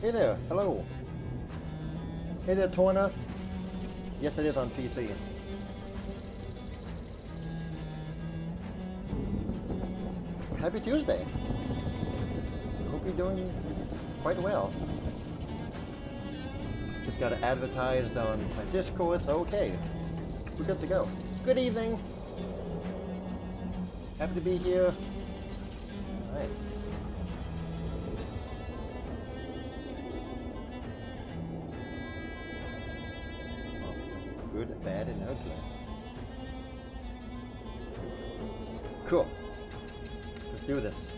Hey there, hello. Hey there, Torna. Yes, it is on PC. Happy Tuesday. Hope you're doing quite well. Just got it advertised on my Discord, so okay. We're good to go. Good evening. Happy to be here. Alright. Good, bad, and ugly. Cool. Let's do this.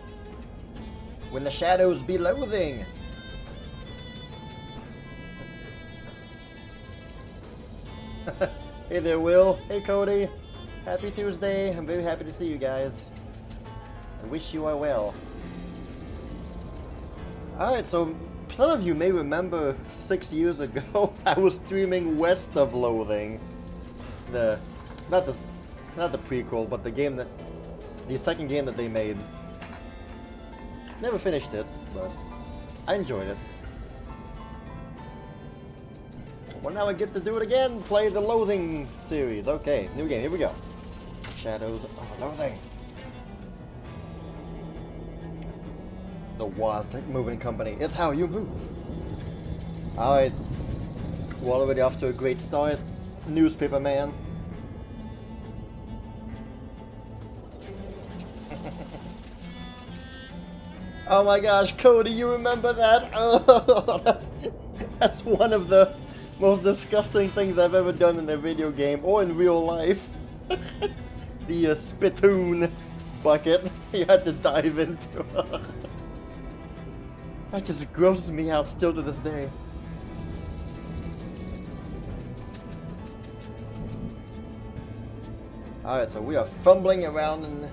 When the shadows be loathing. Hey there, Will. Hey, Cody. Happy Tuesday. I'm very happy to see you guys. I wish you are well. Alright, so some of you may remember 6 years ago I was streaming West of Loathing. Not the prequel, but the second game that they made. Never finished it, but I enjoyed it. Well, now I get to do it again, play the Loathing series. Okay, new game, here we go. Shadows of Loathing. The West Moving Company is how you move. Alright, we're already off to a great start. Newspaper man. Oh my gosh, Cody, you remember that? Oh, that's one of the most disgusting things I've ever done in a video game or in real life. The spittoon bucket you had to dive into. That just grosses me out still to this day. Alright, so we are fumbling around and...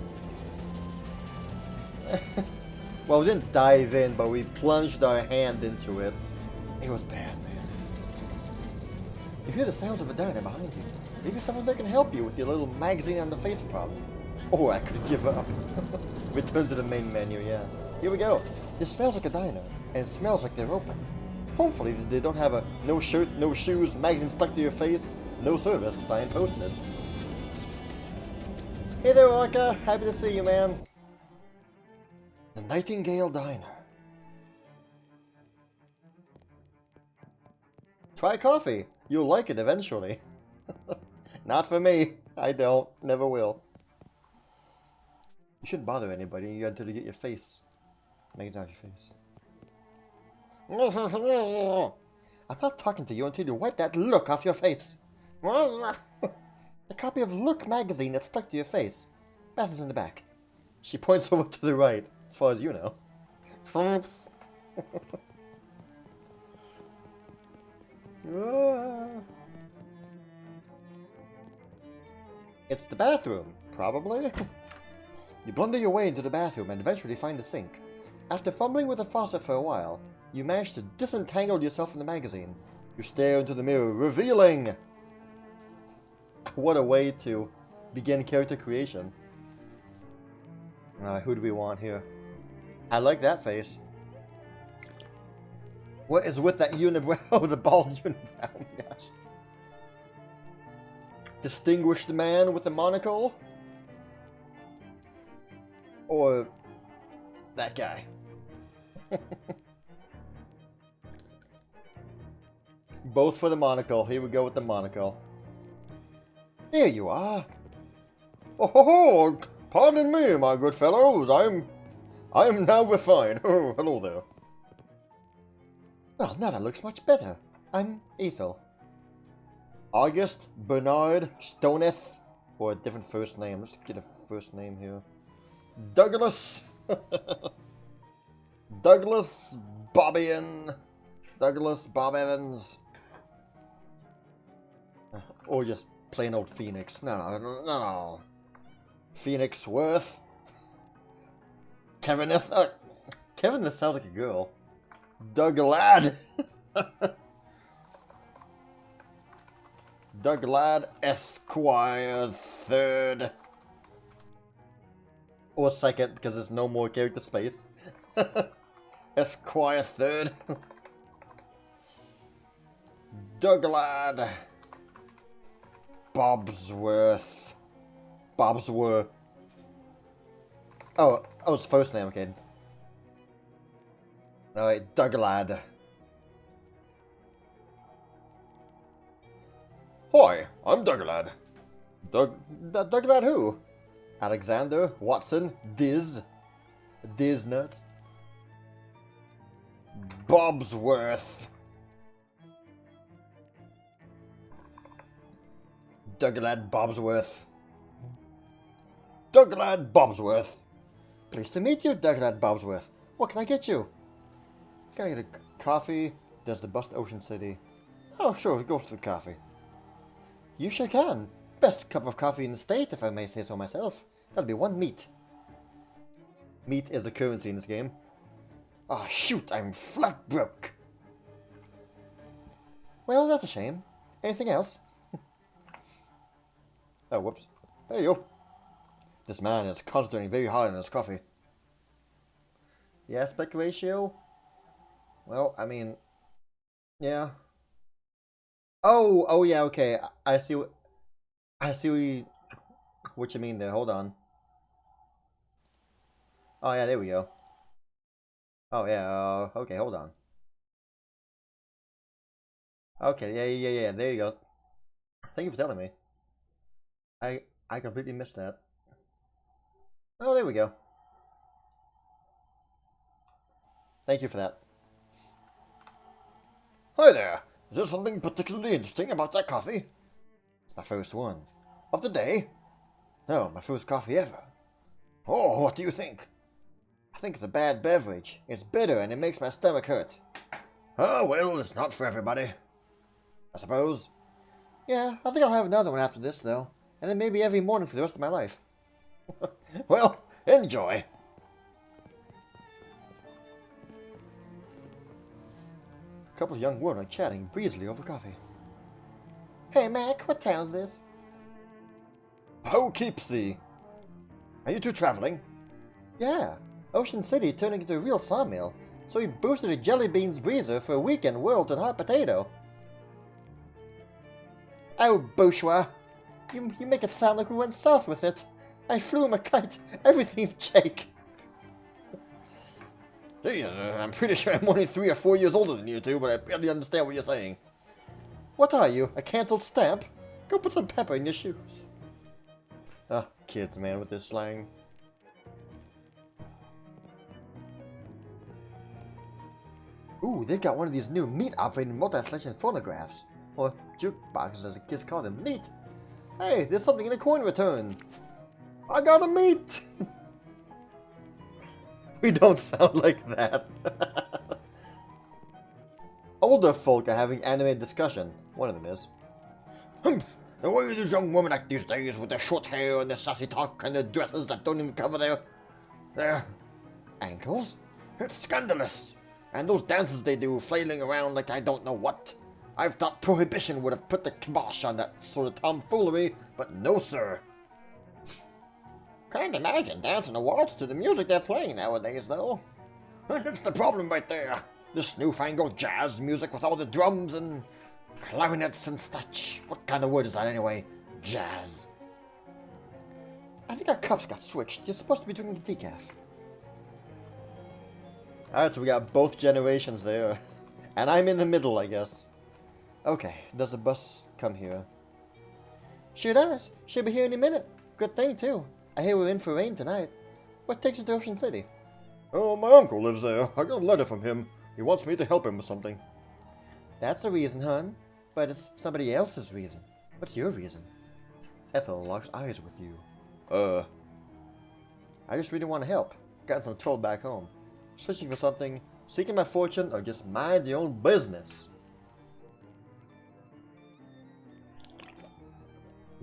well, we didn't dive in, but we plunged our hand into it. It was bad, man. You hear the sounds of a diner behind you. Maybe someone there can help you with your little magazine on the face problem. Oh, I could give up. Return to the main menu, yeah. Here we go. It smells like a diner, and it smells like they're open. Hopefully they don't have a no shirt, no shoes, magazine stuck to your face, no service sign posted. Hey there, Orca. Happy to see you, man. The Nightingale Diner. Try coffee. You'll like it eventually. Not for me. I don't. Never will. You shouldn't bother anybody until you get your face. Make it out your face. I'm not talking to you until you wipe that look off your face. A copy of Look magazine that's stuck to your face. Bathroom's in the back. She points over to the right, as far as you know. It's the bathroom, probably. You blunder your way into the bathroom and eventually find the sink. After fumbling with the faucet for a while, you manage to disentangle yourself from the magazine. You stare into the mirror, revealing... What a way to begin character creation. Who do we want here? I like that face. What is with that unibrow? Oh, the bald unibrow. Oh my gosh. Distinguished man with a monocle? Or that guy? Both for the monocle. Here we go with the monocle. There you are. Oh ho ho! Pardon me, my good fellows. I am now refined. Oh, hello there. Well, now that looks much better. I'm Ethel. August Bernard Stoneth, or a different first name. Let's get a first name here. Douglas. Douglas Bobbian. Douglas Bob Evans. Or just plain old Phoenix. No. Phoenix Worth. Kevineth. Kevin, this sounds like a girl. Doug Ladd. Doug Ladd Esquire Third. Or second, because there's no more character space. Esquire Third. Douglad. Bobsworth. Bobsworth. Oh, it's first name, okay. Alright, Douglad. Hi, I'm Douglad. Douglad who? Alexander, Watson, Diz Nuts, Bobsworth. Douglad Bobsworth. Douglad Bobsworth. Pleased to meet you, Douglad Bobsworth. What can I get you? Can I get a coffee? There's the bus to Ocean City. Oh, sure, go for the coffee. You sure can. Best cup of coffee in the state, if I may say so myself. That'll be one meat. Meat is the currency in this game. Ah, shoot, I'm flat broke. Well, that's a shame. Anything else? Oh, whoops. There you go. This man is concentrating very hard on his coffee. The aspect ratio? Well, I mean... Yeah. Oh, yeah, okay. I see what you mean there. Hold on. Oh, yeah, there we go. Oh, yeah, okay, hold on. Okay, yeah, there you go. Thank you for telling me. I completely missed that. Oh, there we go. Thank you for that. Hi there. Is there something particularly interesting about that coffee? It's my first one. Of the day? No, my first coffee ever. Oh, what do you think? I think it's a bad beverage. It's bitter and it makes my stomach hurt. Oh, well, it's not for everybody, I suppose. Yeah, I think I'll have another one after this, though. And then maybe every morning for the rest of my life. Well, enjoy. A couple of young women are chatting breezily over coffee. Hey, Mac, what town's this? Poughkeepsie. Are you two traveling? Yeah. Ocean City turning into a real sawmill, so we boosted a jelly beans breezer for a weekend whirled and hot potato. Oh, bourgeois. You make it sound like we went south with it. I flew him a kite. Everything's Jake. Hey, I'm pretty sure I'm only 3 or 4 years older than you two, but I barely understand what you're saying. What are you, a cancelled stamp? Go put some pepper in your shoes. Ah, kids, man, with this slang. Ooh, they've got one of these new meat-operated multi-selection phonographs. Or jukeboxes, as the kids call them. Neat. Hey, there's something in the coin return. I got a meat. We don't sound like that. Older folk are having animated discussion. One of them is. The way these young women act these days with their short hair and their sassy talk and their dresses that don't even cover their ankles. It's scandalous. And those dances they do, flailing around like I don't know what. I've thought prohibition would have put the kibosh on that sort of tomfoolery, but no, sir. Can't imagine dancing a waltz to the music they're playing nowadays, though. That's the problem right there. This newfangled jazz music with all the drums and clarinets and such. What kind of word is that anyway? Jazz. I think our cups got switched. You're supposed to be drinking the decaf. Alright, so we got both generations there. And I'm in the middle, I guess. Okay, does the bus come here? Sure does. Should be here any minute. Good thing, too. I hear we're in for rain tonight. What takes you to Ocean City? Oh, my uncle lives there. I got a letter from him. He wants me to help him with something. That's a reason, hon. But it's somebody else's reason. What's your reason? Ethel locks eyes with you. I just really want to help. Got some trouble back home. Searching for something, seeking my fortune, or just mind your own business.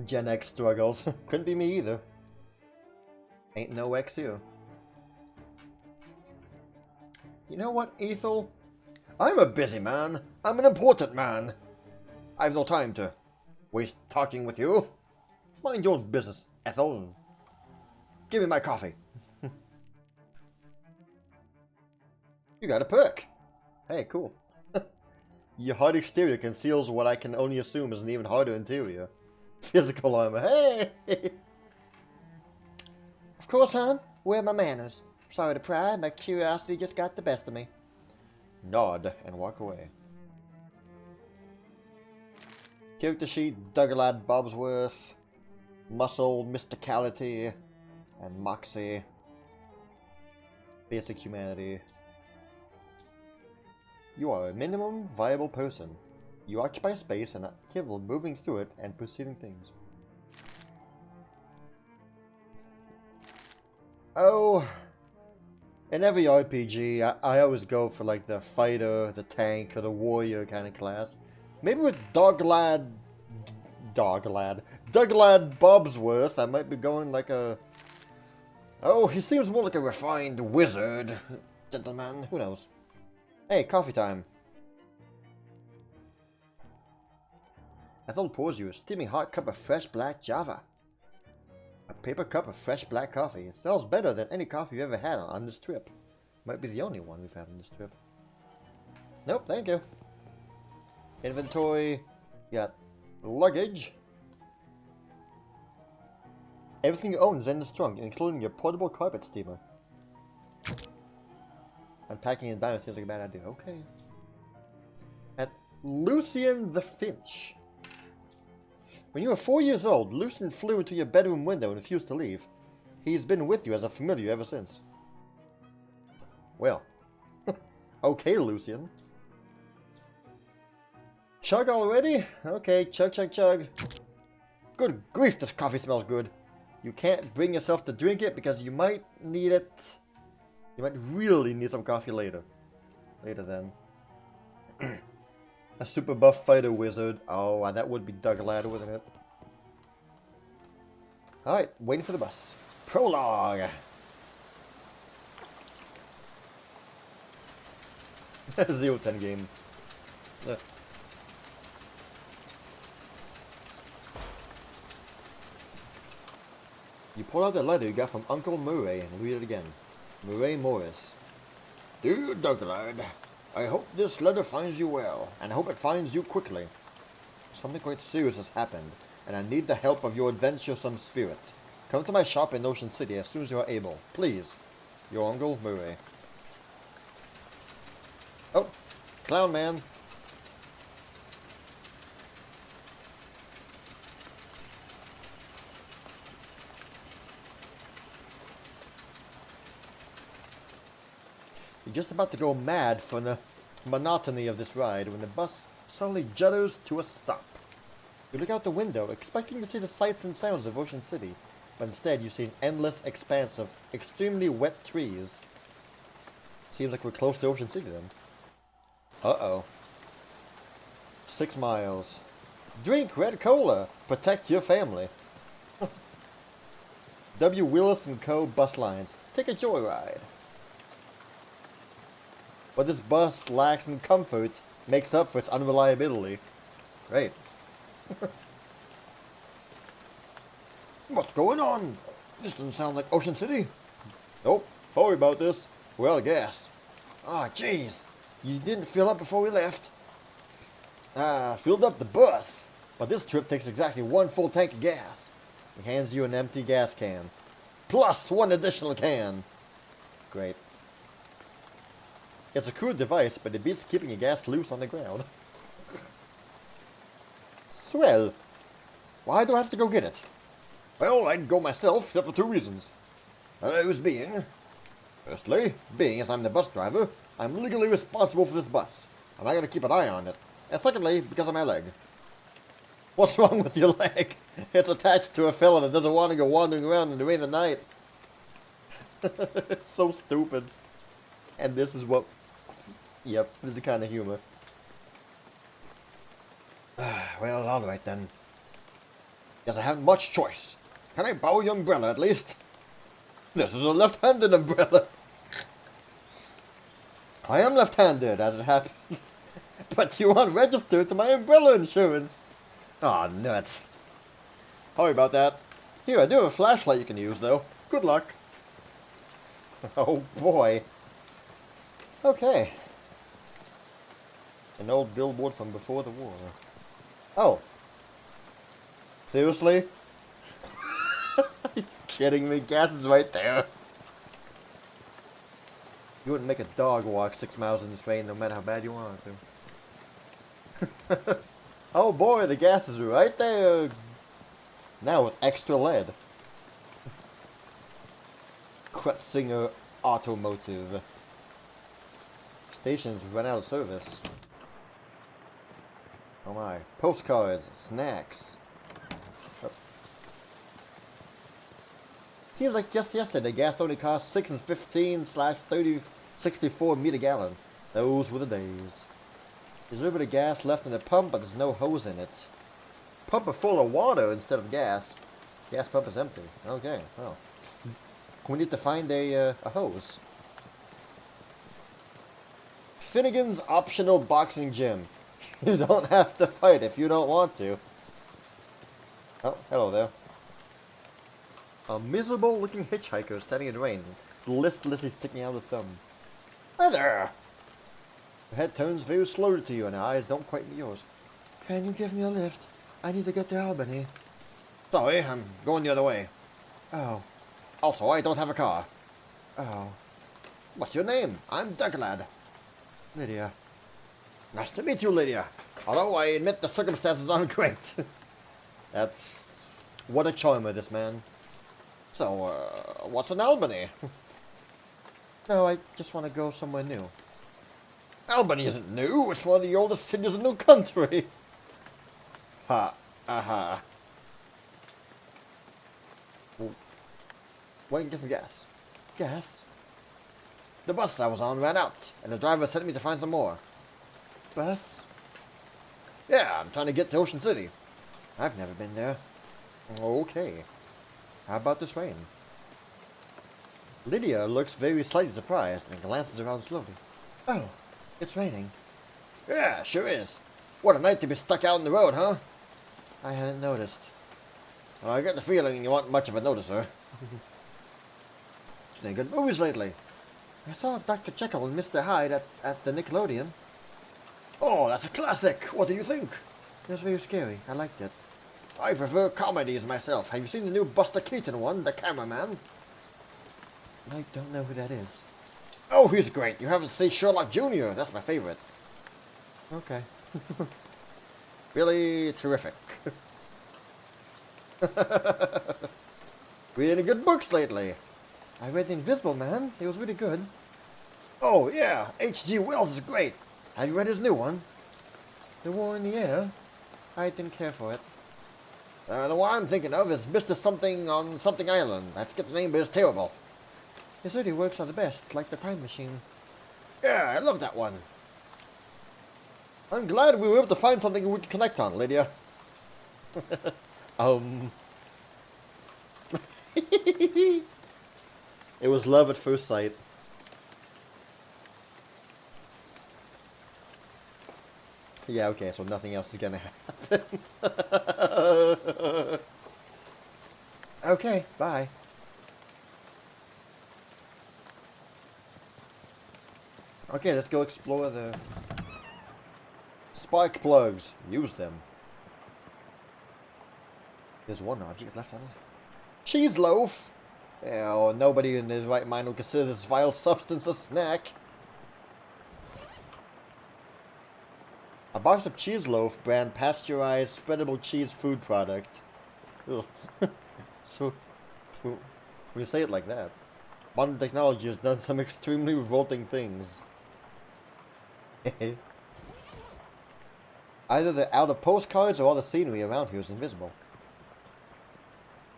Gen X struggles. Couldn't be me either. Ain't no X here. You know what, Ethel? I'm a busy man. I'm an important man. I have no time to waste talking with you. Mind your own business, Ethel. Give me my coffee. You got a perk. Hey, cool. Your hard exterior conceals what I can only assume is an even harder interior. Physical armor. Hey! Of course, hon. Where are my manners? Sorry to pry, my curiosity just got the best of me. Nod and walk away. Character sheet, Dougalad Bobsworth, Muscle, Mysticality, and Moxie. Basic humanity. You are a minimum viable person. You occupy space and are capable of moving through it and perceiving things. Oh, in every RPG, I always go for like the fighter, the tank, or the warrior kind of class. Maybe with Dougalad Bobsworth, I might be going like a... Oh, he seems more like a refined wizard, gentleman. Who knows? Hey, coffee time. I told pours you a steaming hot cup of fresh black Java. A paper cup of fresh black coffee. It smells better than any coffee you've ever had on this trip. Might be the only one we've had on this trip. Nope, thank you. Inventory. Got luggage. Everything you own is in this trunk, including your portable carpet steamer. Unpacking and diamond seems like a bad idea. Okay. And Lucian the Finch. When you were 4 years old, Lucian flew into your bedroom window and refused to leave. He's been with you as a familiar ever since. Well. Okay, Lucian. Chug already? Okay, chug, chug, chug. Good grief, this coffee smells good. You can't bring yourself to drink it because you might need it. You might really need some coffee later. Later then. A super buff fighter wizard. Oh, that would be Dougalad, wouldn't it? Alright, waiting for the bus. Prologue! 0-10 game. You pull out the letter you got from Uncle Murray and read it again. Murray Morris. Dear Dougalad, I hope this letter finds you well, and I hope it finds you quickly. Something quite serious has happened, and I need the help of your adventuresome spirit. Come to my shop in Ocean City as soon as you are able. Please. Your Uncle Murray. Oh, Clown Man. You're just about to go mad from the monotony of this ride when the bus suddenly judders to a stop. You look out the window, expecting to see the sights and sounds of Ocean City, but instead you see an endless expanse of extremely wet trees. Seems like we're close to Ocean City then. Uh-oh. 6 miles. Drink Red Cola. Protect your family. W. Willis & Co. bus lines. Take a joyride. But this bus lacks in comfort makes up for its unreliability. Great. What's going on? This doesn't sound like Ocean City. Nope. Sorry about this. We're out of gas. Ah, jeez. You didn't fill up before we left. Filled up the bus. But this trip takes exactly 1 full tank of gas. He hands you an empty gas can. Plus 1 additional can. Great. It's a crude device, but it beats keeping your gas loose on the ground. Swell. Why do I have to go get it? Well, I'd go myself, except for 2 reasons. Those being... Firstly, being as I'm the bus driver, I'm legally responsible for this bus, and I gotta keep an eye on it. And secondly, because of my leg. What's wrong with your leg? It's attached to a fella that doesn't want to go wandering around in the rain of the night. It's so stupid. And this is what... Yep, this is the kind of humor. Well, alright then. Guess I haven't much choice. Can I borrow your umbrella at least? This is a left-handed umbrella. I am left-handed, as it happens. But you aren't registered to my umbrella insurance. Aw, nuts. Sorry about that. Here, I do have a flashlight you can use, though. Good luck. Oh, boy. Okay. An old billboard from before the war. Oh. Seriously? Are you kidding me? Gas is right there. You wouldn't make a dog walk 6 miles in this rain no matter how bad you wanted to. Oh boy, the gas is right there. Now with extra lead. Kretzinger Automotive. Stations run out of service. Oh my. Postcards, snacks. Oh. Seems like just yesterday gas only cost 6 and 15/30/64 meter gallon. Those were the days. There's a little bit of gas left in the pump, but there's no hose in it. Pump is full of water instead of gas. Gas pump is empty. Okay, well. We need to find a hose. Finnegan's optional boxing gym. You don't have to fight if you don't want to. Oh, hello there. A miserable looking hitchhiker standing in the rain, listlessly sticking out a thumb. Hi there! Her head turns very slowly to you and her eyes don't quite meet yours. Can you give me a lift? I need to get to Albany. Sorry, I'm going the other way. Oh. Also, I don't have a car. Oh. What's your name? I'm Douglad. Lydia. Nice to meet you, Lydia. Although I admit the circumstances aren't great. That's... what a charmer, this man. So, what's in Albany? No, I just want to go somewhere new. Albany isn't new. It's one of the oldest cities in the country. Ha. Aha. Why don't you get some gas? Gas? The bus I was on ran out, and the driver sent me to find some more. Bus? Yeah, I'm trying to get to Ocean City. I've never been there. Okay. How about this rain? Lydia looks very slightly surprised and glances around slowly. Oh, it's raining. Yeah, sure is. What a night to be stuck out on the road, huh? I hadn't noticed. Well, I get the feeling you weren't much of a noticer. Seen good movies lately. I saw Dr. Jekyll and Mr. Hyde at the Nickelodeon. Oh, that's a classic. What did you think? It was very scary. I liked it. I prefer comedies myself. Have you seen the new Buster Keaton one, The Cameraman? I don't know who that is. Oh, he's great. You have to see Sherlock Jr. That's my favorite. Okay. Really terrific. Read any good books lately? I read The Invisible Man. It was really good. Oh, yeah. H.G. Wells is great. Have you read his new one? The War in the Air? I didn't care for it. The one I'm thinking of is Mr. Something on Something Island. I forget the name, but it's terrible. His early works are the best, like The Time Machine. Yeah, I love that one. I'm glad we were able to find something we can connect on, Lydia. It was love at first sight. Yeah, okay, so nothing else is gonna happen. Okay, bye. Okay, let's go explore the spark plugs. Use them. There's one object left on it. Cheese loaf! Oh, nobody in his right mind would consider this vile substance a snack. A box of cheese loaf brand pasteurized spreadable cheese food product. Ugh. So, when you say it like that, modern technology has done some extremely revolting things. Either they're out of postcards or all the scenery around here is invisible.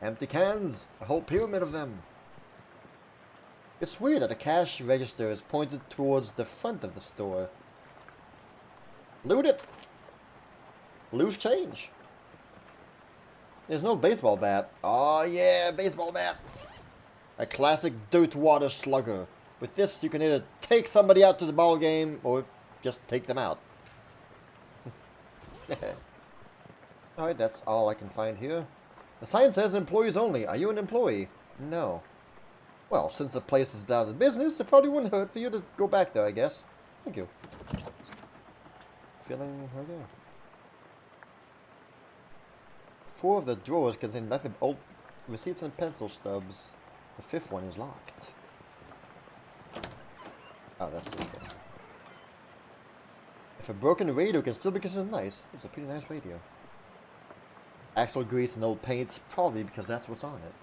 Empty cans, a whole pyramid of them. It's weird that the cash register is pointed towards the front of the store. Loot it! Loose change. There's no baseball bat. Oh yeah, baseball bat. A classic dirt water slugger. With this, you can either take somebody out to the ball game or just take them out. Alright, that's all I can find here. The sign says employees only. Are you an employee? No. Well, since the place is out of business, it probably wouldn't hurt for you to go back there, I guess. Thank you. Feeling okay. 4 of the drawers contain nothing but old receipts and pencil stubs. The 5th one is locked. Oh, that's this one. If a broken radio can still be considered nice, it's a pretty nice radio. Axle grease and old paint, probably because that's what's on it.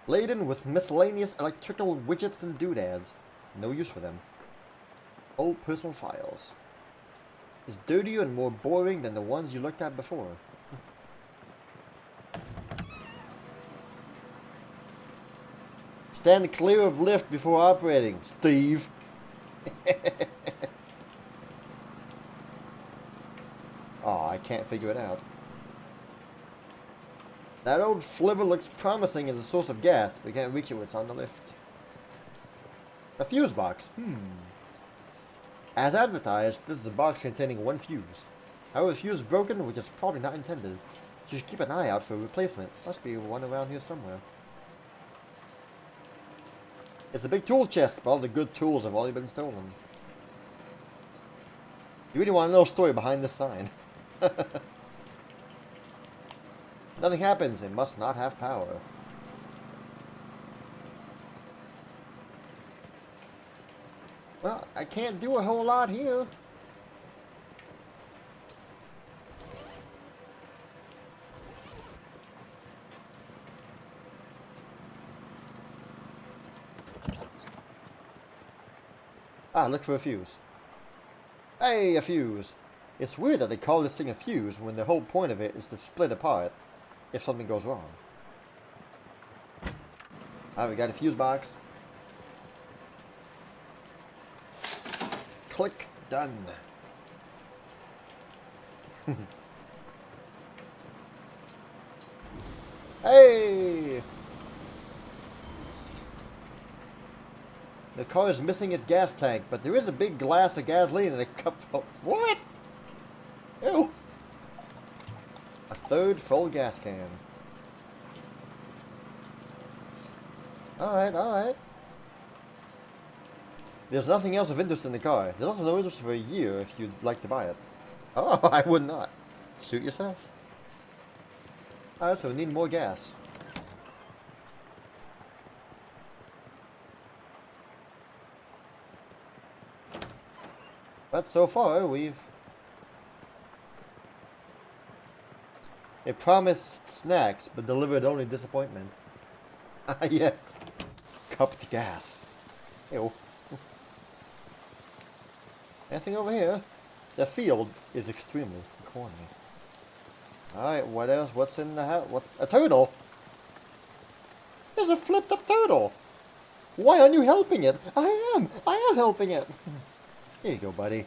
Laden with miscellaneous electrical widgets and doodads. No use for them. Old personal files. It's dirtier and more boring than the ones you looked at before. Stand clear of lift before operating, Steve. Oh, I can't figure it out. That old flivver looks promising as a source of gas. We can't reach it when it's on the lift. A fuse box. As advertised, this is a box containing 1 fuse. However, the fuse is broken, which is probably not intended. You should keep an eye out for a replacement. Must be one around here somewhere. It's a big tool chest, but all the good tools have already been stolen. You really want to know the story behind this sign. Nothing happens, it must not have power. Well, I can't do a whole lot here. Ah, look for a fuse. Hey, a fuse! It's weird that they call this thing a fuse when the whole point of it is to split apart if something goes wrong. Ah, we got a fuse box. Click, done. Hey! The car is missing its gas tank, but there is a big glass of gasoline in a cup of... What? Ew. A 3rd full gas can. Alright, alright. There's nothing else of interest in the car. There's also no interest for a year if you'd like to buy it. Oh, I would not. Suit yourself. Alright, so we need more gas. But so far, we've... It promised snacks, but delivered only disappointment. Ah, yes. Cupped gas. Ew. Anything over here? The field is extremely corny. Alright, what else? What's in the house? What? A turtle? There's a flipped up turtle! Why aren't you helping it? I am helping it! Here you go, buddy.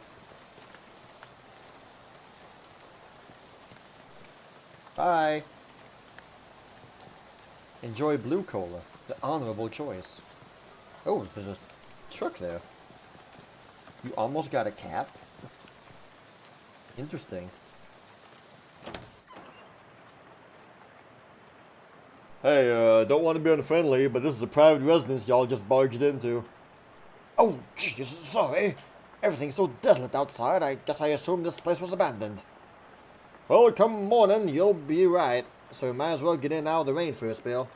Bye! Enjoy blue cola. The honorable choice. Oh, there's a truck there. You almost got a cap? Interesting. Hey, don't want to be unfriendly, but this is a private residence y'all just barged into. Oh, jeez, sorry. Everything's so desolate outside, I guess I assumed this place was abandoned. Well, come morning, you'll be right. So we might as well get in out of the rain for a spell.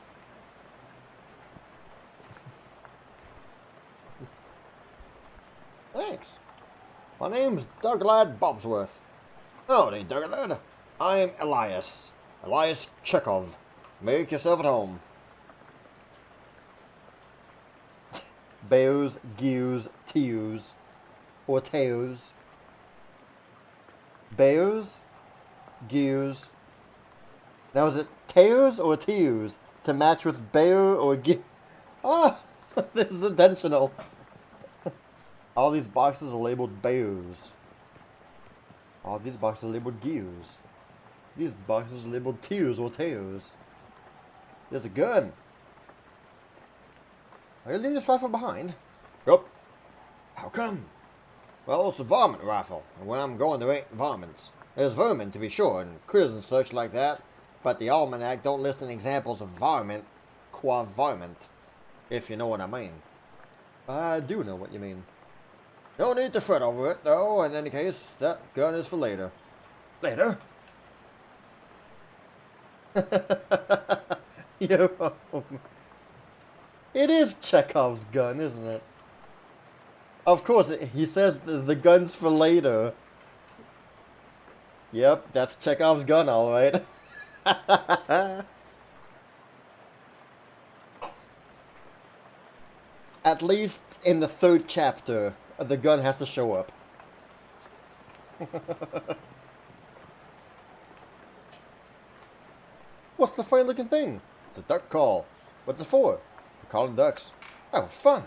Thanks. My name's Douglad Bobsworth. Howdy, Douglad. I'm Elias. Elias Chekhov. Make yourself at home. Bears, gears, tears. Or tails. Bears, gears. Now is it tears or tears to match with bear or gear? Ah, this is intentional. All these boxes are labeled bears. All these boxes are labeled gears. These boxes are labeled tears or tails. There's a gun. Are you leaving this rifle behind? Yup. How come? Well, it's a varmint rifle, and when I'm going there ain't varmints. There's vermin, to be sure, and critters and such like that, but the almanac don't list any examples of varmint qua varmint, if you know what I mean. I do know what you mean. No need to fret over it, though. In any case, that gun is for later. Later? Yo. It is Chekhov's gun, isn't it? Of course, he says the gun's for later. Yep, that's Chekhov's gun, alright. At least in the 3rd chapter, the gun has to show up. What's the funny looking thing? It's a duck call. What's it for? For calling ducks. Oh, fun.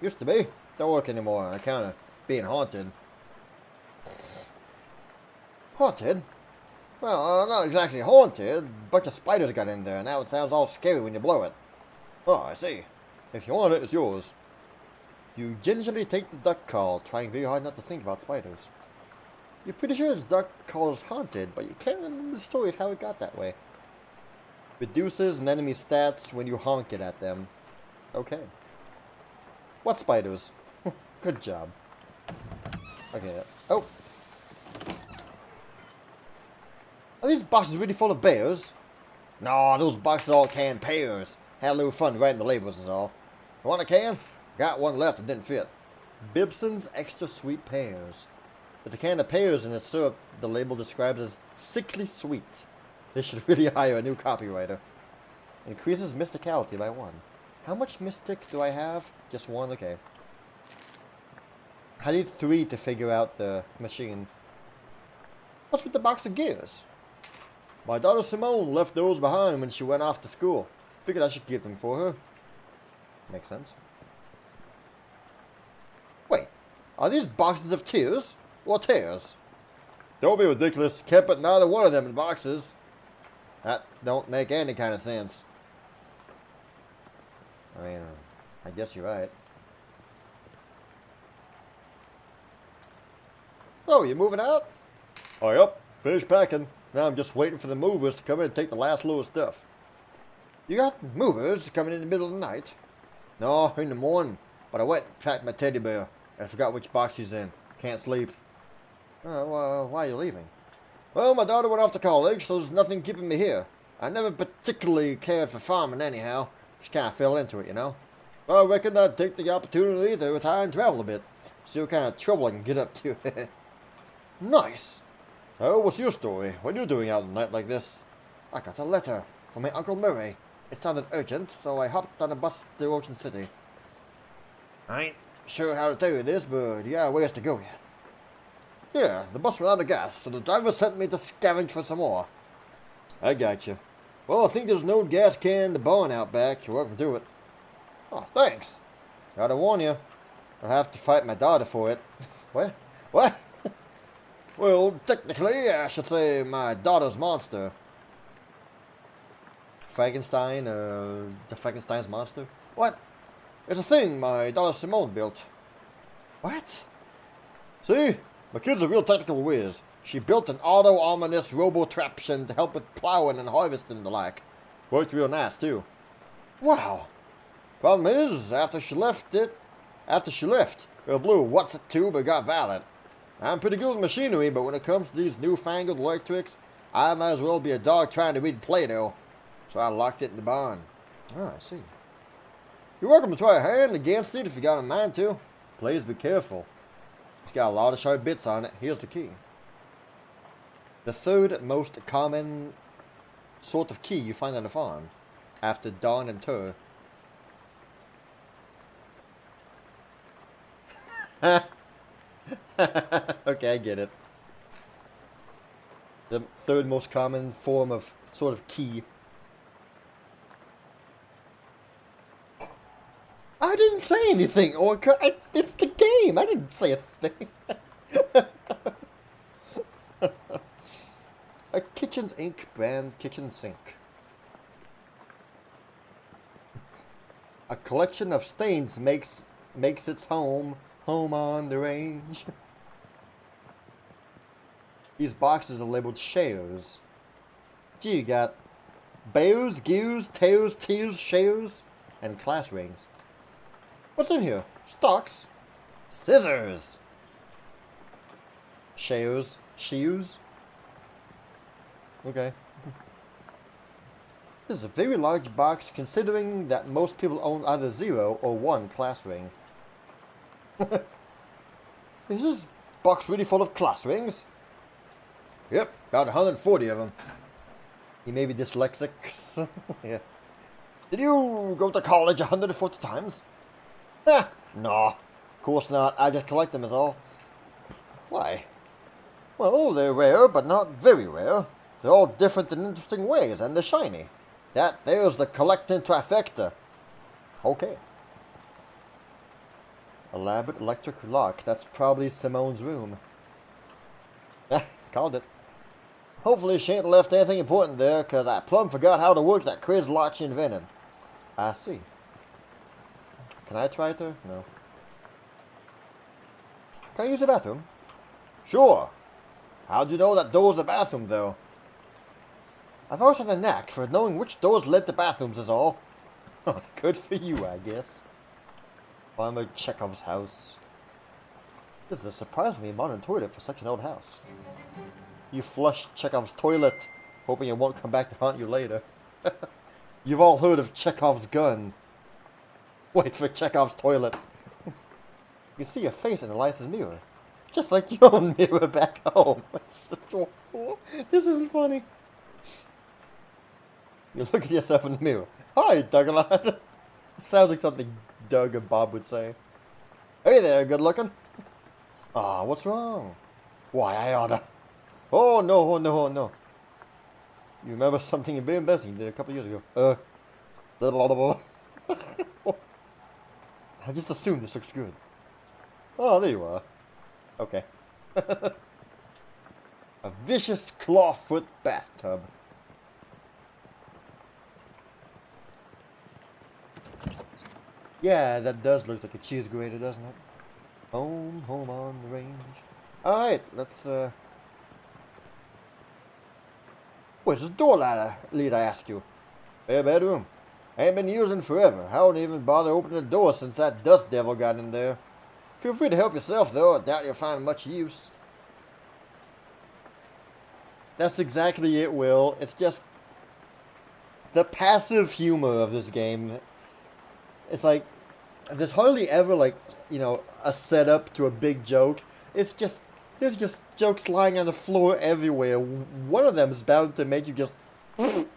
Used to be. Don't work anymore on account of being haunted. Haunted? Well, not exactly haunted. A bunch of spiders got in there, and now it sounds all scary when you blow it. Oh, I see. If you want it, it's yours. You gingerly take the duck call, trying very hard not to think about spiders. You're pretty sure this duck call is haunted, but you can't remember the story of how it got that way. Reduces an enemy stats when you honk it at them. Okay. What spiders? Good job. Okay. Oh. Are these boxes really full of bears? No, those boxes all canned pears. Had a little fun writing the labels is all. You want a can? Got one left that didn't fit. Bibson's Extra Sweet Pears. With a can of pears in its syrup, the label describes as sickly sweet. They should really hire a new copywriter. Increases mysticality by 1. How much mystic do I have? Just 1? Okay. I need 3 to figure out the machine. What's with the box of gears? My daughter Simone left those behind when she went off to school. Figured I should get them for her. Makes sense. Wait, are these boxes of tears? Or tears? Don't be ridiculous. Can't put neither one of them in boxes. That don't make any kind of sense. I mean, I guess you're right. So, you moving out? Oh, yep. Finished packing. Now I'm just waiting for the movers to come in and take the last load of stuff. You got movers coming in the middle of the night? No, in the morning. But I went and packed my teddy bear. And I forgot which box he's in. Can't sleep. Oh, why are you leaving? Well, my daughter went off to college, so there's nothing keeping me here. I never particularly cared for farming anyhow. Just kind of fell into it, you know. Well, I reckon I'd take the opportunity to retire and travel a bit. See what kind of trouble I can get up to. Nice. So, what's your story? What are you doing out at night like this? I got a letter from my Uncle Murray. It sounded urgent, so I hopped on a bus to Ocean City. I ain't sure how to tell you this, but you got a ways to go yet. Yeah, the bus ran out of gas, so the driver sent me to scavenge for some more. I got you. Well, I think there's no gas can in the barn out back. You're welcome to it. Oh, thanks. Gotta warn you, I'll have to fight my daughter for it. What? What? Well, technically, I should say my daughter's monster. Frankenstein, the Frankenstein's monster? What? It's a thing my daughter Simone built. What? See? My kid's a real technical whiz. She built an auto-ominous robo-traption to help with plowing and harvesting and the like. Worked real nice, too. Wow. Problem is, after she left, her blue what's-it tube got violent. I'm pretty good with machinery, but when it comes to these newfangled electrics, I might as well be a dog trying to read Play-Doh. So I locked it in the barn. Ah, I see. You're welcome to try a hand against it if you got a mind to. Please be careful. It's got a lot of sharp bits on it. Here's the key. The 3rd most common sort of key you find on a farm, after Dawn and Tur. Okay, I get it. The 3rd most common form of sort of key. I didn't say anything, Orca. It's the game. I didn't say a thing. A Kitchens Inc. brand kitchen sink. A collection of stains makes its home on the range. These boxes are labeled shares. Gee, you got bears, gears, tails, tears, shares, and class rings. What's in here? Stocks? Scissors! Shoes. Shoes? Okay. This is a very large box considering that most people own either 0 or 1 class ring. Is this box really full of class rings? Yep, about 140 of them. You may be dyslexic. Yeah. Did you go to college 140 times? Ha! No, of course not. I just collect them is all. Why? Well, they're rare, but not very rare. They're all different in interesting ways, and they're shiny. There's the collecting trifecta. Okay. Elaborate electric lock. That's probably Simone's room. Called it. Hopefully she ain't left anything important there, because I plumb forgot how to work that crazy lock she invented. I see. Can I try it there? No. Can I use the bathroom? Sure. How'd you know that door's the bathroom, though? I've always had a knack for knowing which doors led to bathrooms is all. Good for you, I guess. Farmer Chekhov's house. This is a surprisingly modern toilet for such an old house. You flush Chekhov's toilet, hoping it won't come back to haunt you later. You've all heard of Chekhov's gun. Wait for Chekhov's toilet. You see your face in Elias's mirror. Just like your own mirror back home. This isn't funny. You look at yourself in the mirror. Hi, Doug-a-lad. It sounds like something Doug and Bob would say. Hey there, good looking. Ah, what's wrong? Why, I oughta. Oh, no, oh, no, oh, no. You remember something very embarrassing you did a couple years ago? I just assumed this looks good. Oh, there you are. Okay. A vicious clawfoot bathtub. Yeah, that does look like a cheese grater, doesn't it? Home, home on the range. Alright, let's, Where's this door lead, I ask you? Hey, bedroom. Ain't been using forever. I don't even bother opening the door since that dust devil got in there. Feel free to help yourself, though. I doubt you'll find much use. That's exactly it, Will. It's just the passive humor of this game. It's like, there's hardly ever, like, you know, a setup to a big joke. It's just, there's just jokes lying on the floor everywhere. One of them is bound to make you just, you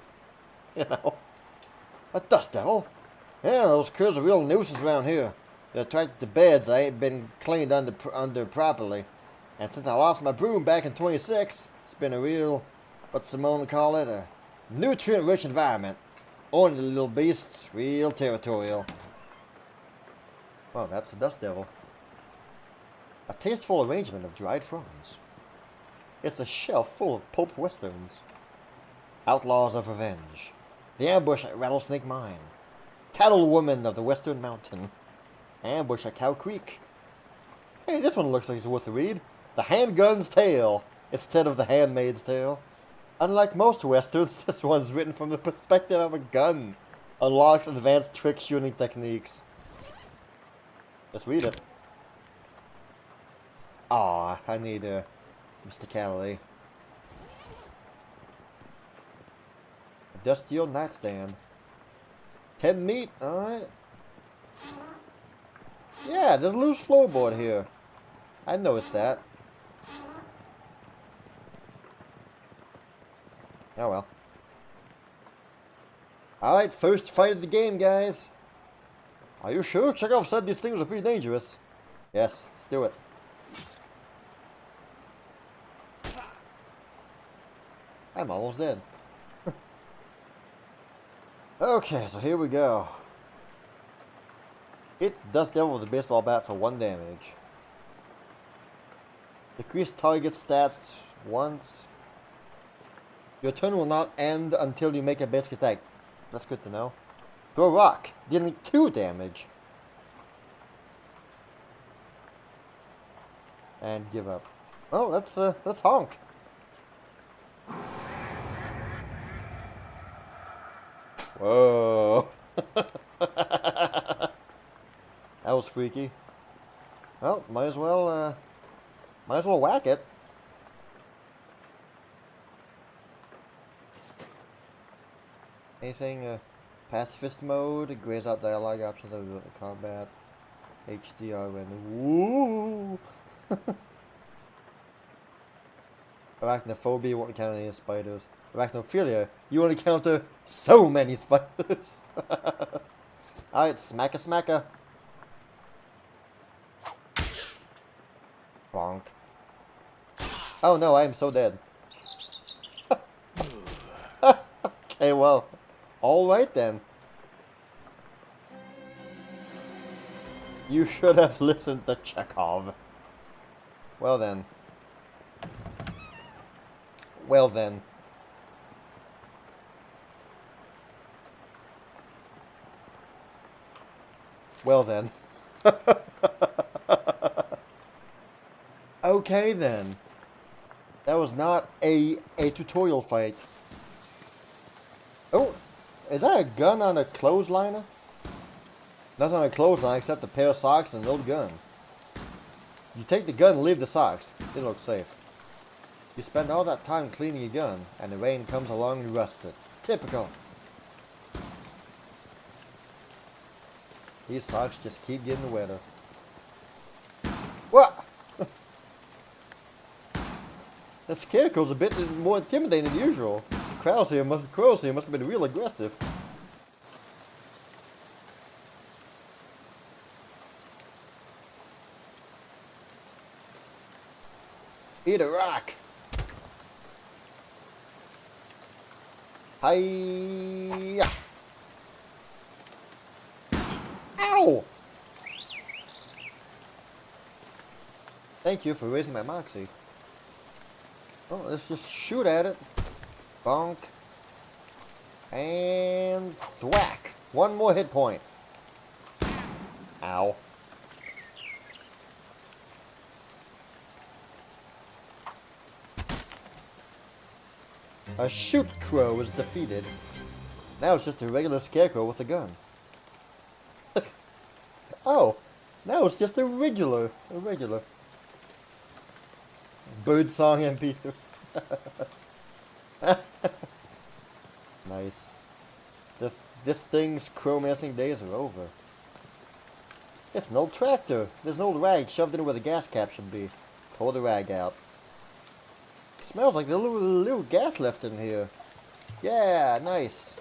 know. A dust devil? Yeah, those critters are real nuisance around here. They're attracted to beds that ain't been cleaned under properly. And since I lost my broom back in 26, it's been a real, what Simone would call it, a nutrient-rich environment. Only the little beasts, real territorial. Oh, that's the dust devil. A tasteful arrangement of dried fronds. It's a shelf full of pulp westerns. Outlaws of Revenge. The Ambush at Rattlesnake Mine. Cattle Woman of the Western Mountain. Ambush at Cow Creek. Hey, this one looks like it's worth a read. The Handgun's Tale, instead of the Handmaid's Tale. Unlike most westerns, this one's written from the perspective of a gun. Unlocks advanced trick shooting techniques. Let's read it. Aw, I need Mr. Calloway. A dusty old nightstand. 10 meat, alright. Yeah, there's a loose floorboard here. I noticed that. Oh well. Alright, first fight of the game, guys. Are you sure? Chekhov said these things are pretty dangerous. Yes, let's do it. I'm almost dead. Okay, so here we go. Hit Dust Devil with a baseball bat for 1 damage. Decrease target stats once. Your turn will not end until you make a basic attack. That's good to know. Throw a rock, dealing 2 damage. And give up. Oh, let's honk. Whoa. That was freaky. Well, might as well whack it. Anything, pacifist mode, grays out dialogue options of the combat, HDR render. Woo! Arachnophobia, you won't encounter any spiders. Arachnophilia, you won't encounter so many spiders. Alright, smacka smacka. Bonk. Oh no, I am so dead. Okay, well. Alright then. You should have listened to Chekhov. Well then. Well then. Well then. Okay then. That was not a tutorial fight. Oh, is that a gun on a clothesliner? Nothing on a clothesline except a pair of socks and an old gun. You take the gun and leave the socks. It looks safe. You spend all that time cleaning your gun, and the rain comes along and rusts it. Typical. These socks just keep getting wetter. What? That scarecrow's a bit more intimidating than usual. Crows here must have been real aggressive. Eat a rock. Hiya. Ow! Thank you for raising my moxie. Well, let's just shoot at it. Bonk. And thwack. One more hit point. Ow. A shoot crow was defeated. Now it's just a regular scarecrow with a gun. Oh, now it's just a regular. Birdsong MP3. Nice. This thing's crowmancing days are over. It's an old tractor. There's an old rag shoved in where the gas cap should be. Pull the rag out. Smells like there's a little gas left in here. Yeah, nice.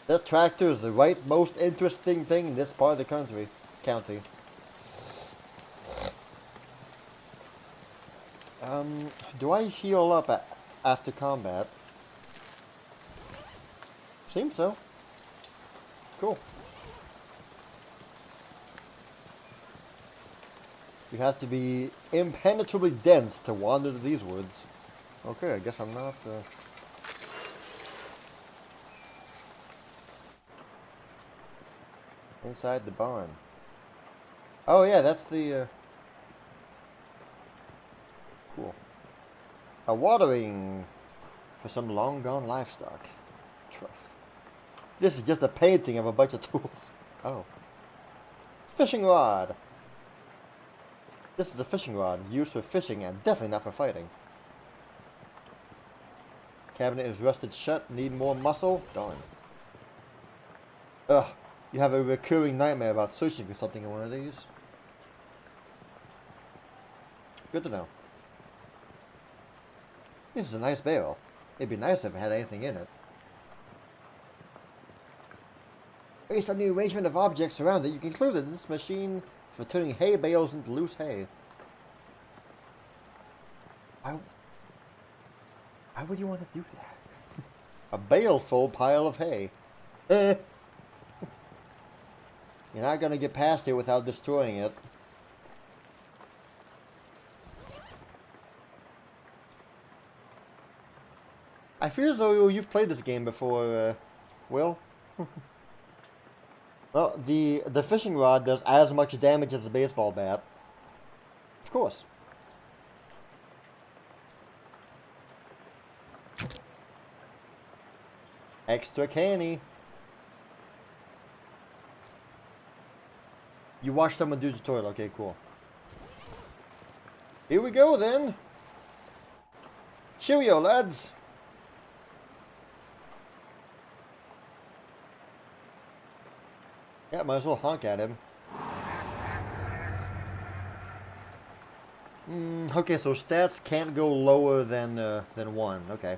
That tractor is the right most interesting thing in this part of the county. Do I heal up after combat? Seems so. Cool. You have to be impenetrably dense to wander to these woods. Okay, I guess I'm not, inside the barn. Oh yeah, that's the, cool. A watering for some long-gone livestock. Trough. This is just a painting of a bunch of tools. Oh. Fishing rod. This is a fishing rod, used for fishing and definitely not for fighting. Cabinet is rusted shut, need more muscle? Darn. Ugh, you have a recurring nightmare about searching for something in one of these. Good to know. This is a nice barrel. It'd be nice if it had anything in it. Based on the arrangement of objects around it, you conclude that this machine is for turning hay bales into loose hay. Why would you want to do that? A baleful pile of hay. You're not going to get past it without destroying it. I feel as though you've played this game before, Will. Well, the fishing rod does as much damage as a baseball bat. Of course. Extra canny. You watch someone do the tutorial. Okay, cool. Here we go then. Cheerio, lads. Yeah, might as well honk at him. Okay, so stats can't go lower than 1. Okay.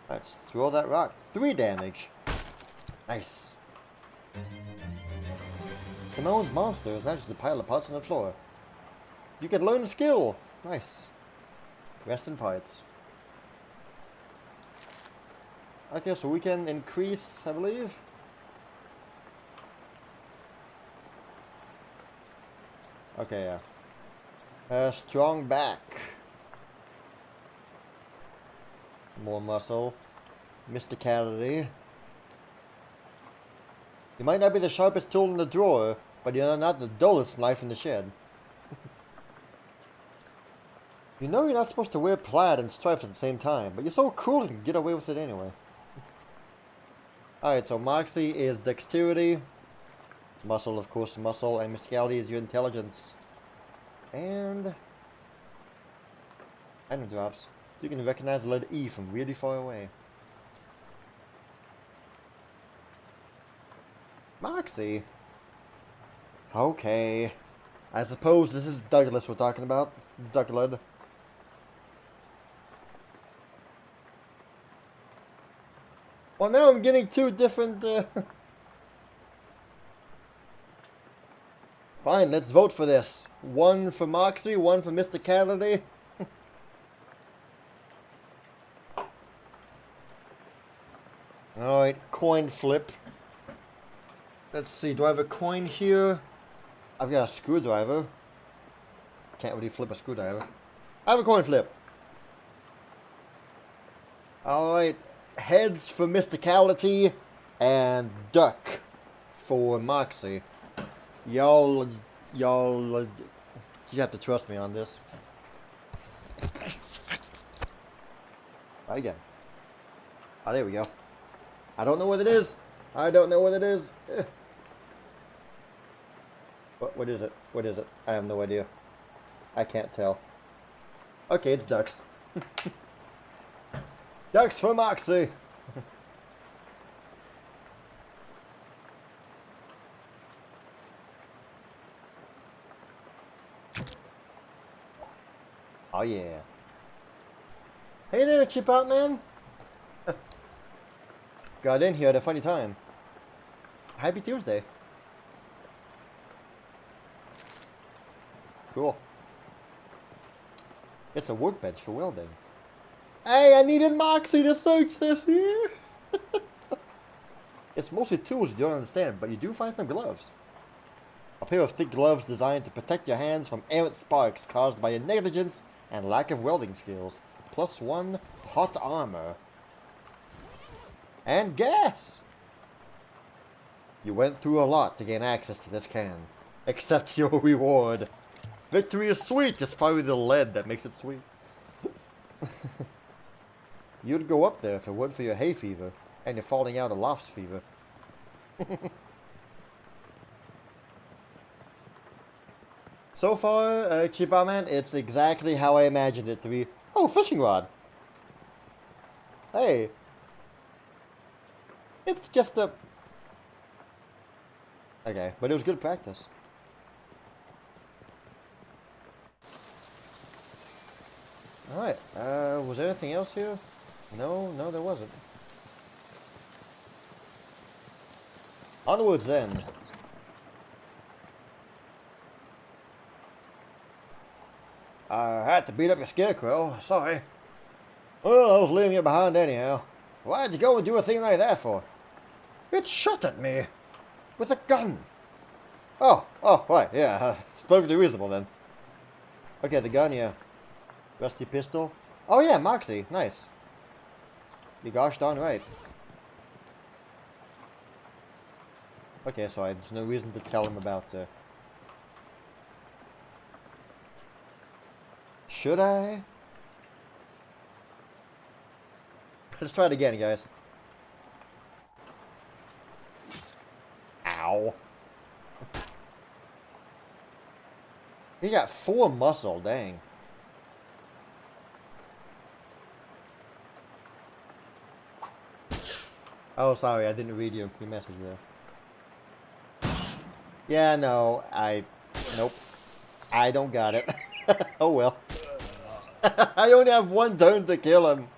Let's throw that rock. 3 damage. Nice. Simone's monster is not just a pile of parts on the floor. You can learn a skill. Nice. Rest in parts. Okay, so we can increase, I believe. Okay, yeah. Strong back. More muscle. Mysticality. You might not be the sharpest tool in the drawer, but you're not the dullest knife in the shed. You know you're not supposed to wear plaid and stripes at the same time, but you're so cool you can get away with it anyway. Alright, so Moxie is dexterity. Muscle, of course, muscle. And mysticality is your intelligence. And item drops. You can recognize the letter E from really far away. Moxie? Okay. I suppose this is Douglas we're talking about. Douglas. Well, now I'm getting 2 different... Fine, let's vote for this. 1 for Moxie, 1 for Mysticality. Alright, coin flip. Let's see, do I have a coin here? I've got a screwdriver. Can't really flip a screwdriver. I have a coin flip. Alright, heads for Mysticality and duck for Moxie. Y'all, you have to trust me on this. Right again. Oh, there we go. I don't know what it is. I don't know what it is. What is it? What is it? I have no idea. I can't tell. Okay, it's ducks. Ducks for Moxie. Oh yeah. Hey there, CheapPopMan. Got in here at a funny time. Happy Tuesday. Cool. It's a workbench for welding. Hey, I needed Moxie to search this here. It's mostly tools you don't understand, but you do find some gloves. A pair of thick gloves designed to protect your hands from errant sparks caused by your negligence and lack of welding skills. +1 hot armor. And gas! You went through a lot to gain access to this can. Accept your reward. Victory is sweet, it's probably the lead that makes it sweet. You'd go up there if it weren't for your hay fever, and your falling out of lofts fever. So far, CheapPopMan, it's exactly how I imagined it to be. Oh, fishing rod! Hey. It's just a... Okay, but it was good practice. Alright, was there anything else here? No, there wasn't. Onwards then. I had to beat up your scarecrow, sorry. Well, I was leaving you behind anyhow. Why'd you go and do a thing like that for? It shot at me. With a gun. Oh, right, yeah. It's perfectly reasonable then. Okay, the gun, yeah. Rusty pistol. Oh yeah, Moxie, nice. You gosh darn right. Okay, so there's no reason to tell him about Should I? Let's try it again, guys. Ow. He got 4 muscle, dang. Oh, sorry, I didn't read your message there. Yeah, no, nope. I don't got it. Oh well. I only have 1 turn to kill him.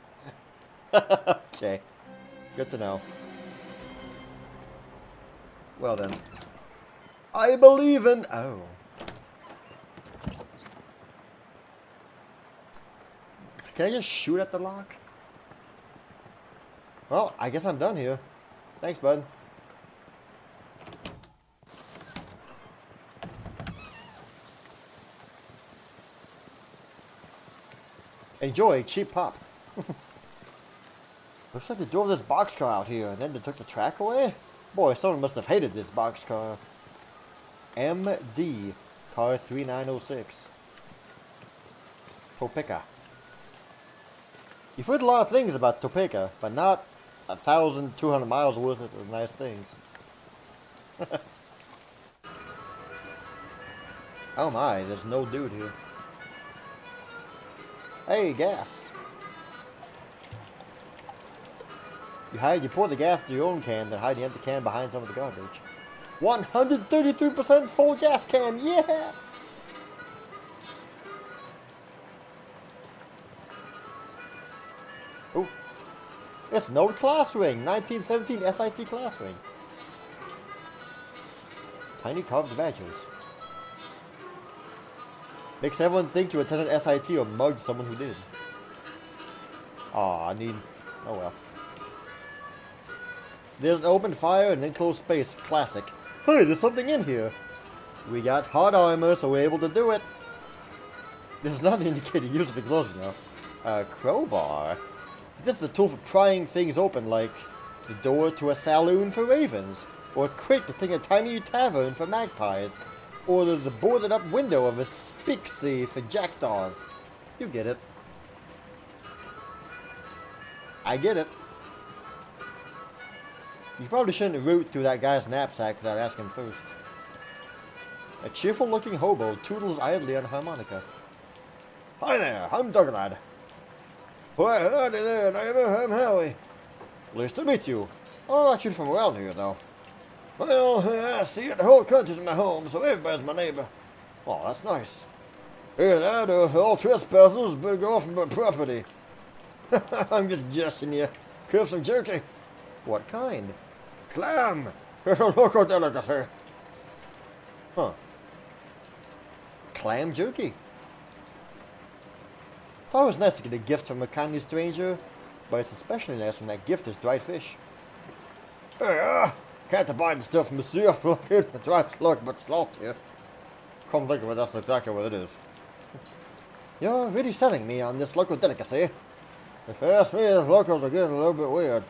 Okay. Good to know. Well then. I believe in... Oh. Can I just shoot at the lock? Well, I guess I'm done here. Thanks, bud. Enjoy, cheap pop. Looks like they drove this boxcar out here and then they took the track away? Boy, someone must have hated this boxcar. MD, car 3906. Topeka. You've heard a lot of things about Topeka, but not 1,200 miles worth of nice things. Oh my, there's no dude here. Hey, gas. You pour the gas into your own can, then hide the empty can behind some of the garbage. 133% full gas can, yeah! Oh, it's an old class ring, 1917 SIT class ring. Tiny carved badges. Makes everyone think you attended SIT or mugged someone who did. Aw, oh well. There's an open fire and enclosed space. Classic. Hey, there's something in here. We got hard armor, so we're able to do it. This is not an indicator use of the gloves now. Crowbar. This is a tool for prying things open, like the door to a saloon for ravens, or a crate to take a tiny tavern for magpies, or the boarded up window of a speakeasy for jackdaws. You get it. I get it. You probably shouldn't root through that guy's knapsack without asking first. A cheerful looking hobo toodles idly on a harmonica. Hi there, I'm Duggerlad. Why, howdy there, neighbor, I'm Howie. Pleased to meet you. I'm not you from around here, though. Well, I see it, the whole country's my home, so everybody's my neighbor. Oh, that's nice. Hear that, all trespassers better go off my property. I'm just jesting you. Have some jerky. What kind? Clam! Local delicacy. Huh. Clam jerky. It's always nice to get a gift from a kindly stranger, but it's especially nice when that gift is dried fish. Hey, can't abide the stuff, monsieur. It's dry slug, but salty. Come think of it, that's exactly what it is. You're really selling me on this local delicacy. If you ask me, the locals are getting a little bit weird.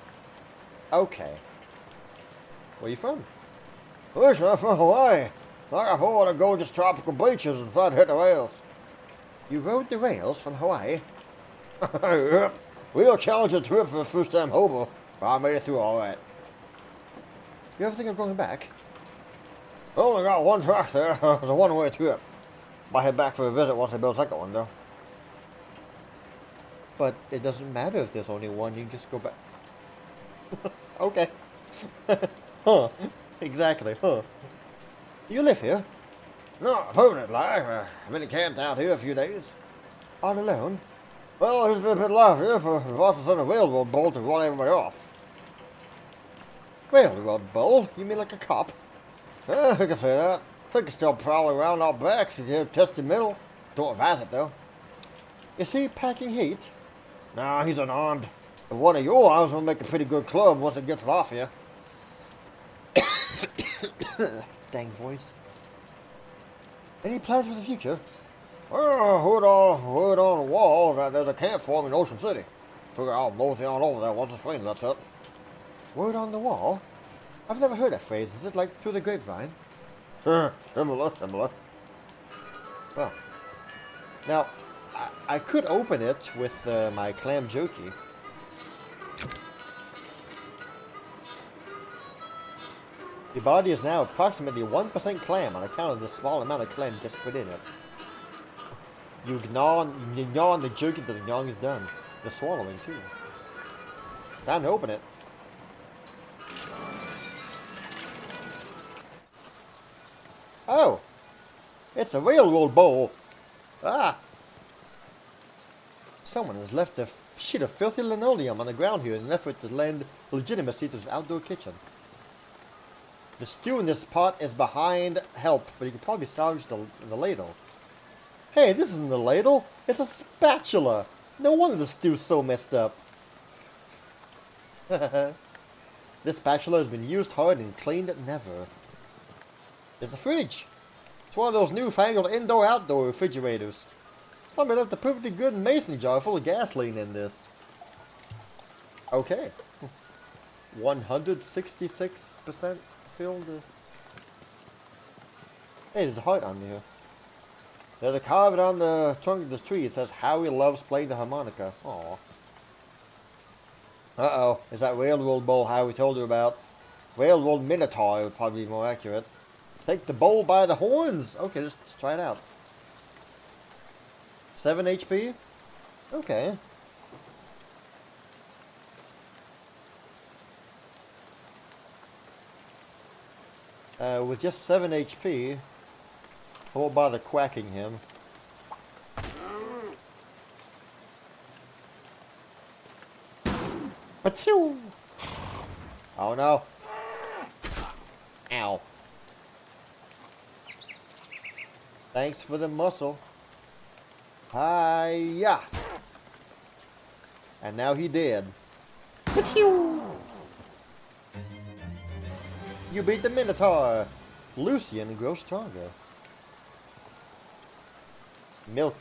Okay. Where you from? Listen, I'm from Hawaii. I got four of the gorgeous tropical beaches and tried to hit the rails. You rode the rails from Hawaii? Yep. Real challenging trip for a first-time hobo, but I made it through all right. You ever think of going back? I only got one track there. It was a one-way trip. Might head back for a visit once I build a second one, though. But it doesn't matter if there's only one, you can just go back. Okay. Huh. Exactly, huh. You live here? No, permanently. I've been camped out here a few days. All alone? Well, it's been a bit lively for the bosses on a railroad bull to run everybody off. Railroad bull? You mean like a cop? I can say that. They can still prowl around our backs if you have testy middle. Don't advise it, though. Is he packing heat? Nah, he's unarmed. If one of your arms will make a pretty good club once it gets off you. Dang voice. Any plans for the future? Well, word on the wall that there's a camp form in Ocean City. Figure I'll mosey on over there once the rain lets up. Word on the wall? I've never heard that phrase. Is it like through the grapevine? Similar. Well. Now, I could open it with my clam jokey. The body is now approximately 1% clam on account of the small amount of clam just put in it. You gnaw on the jerky until the gnawing is done. The swallowing too. Time to open it. Oh! It's a railroad bowl! Ah! Someone has left a sheet of filthy linoleum on the ground here in an effort to lend legitimacy to this outdoor kitchen. The stew in this pot is behind help, but you can probably salvage the ladle. Hey, this isn't a ladle, it's a spatula! No wonder the stew's so messed up. This spatula has been used hard and cleaned never. There's a fridge. It's one of those newfangled indoor-outdoor refrigerators. Somebody left a perfectly good mason jar full of gasoline in this. Okay. 166% filled. Hey, there's a heart on here. There's a carved on the trunk of the tree. It says, Howie loves playing the harmonica. Aww. Uh-oh. Is that railroad bowl Howie told you about? Railroad minotaur would probably be more accurate. Take the bull by the horns! Okay, let's try it out. 7 HP? Okay. With just 7 HP, I won't bother quacking him. Achoo! Oh no. Ow. Thanks for the muscle. Hi-ya! And now he dead. Achoo! You beat the Minotaur! Lucian grows stronger. Milk.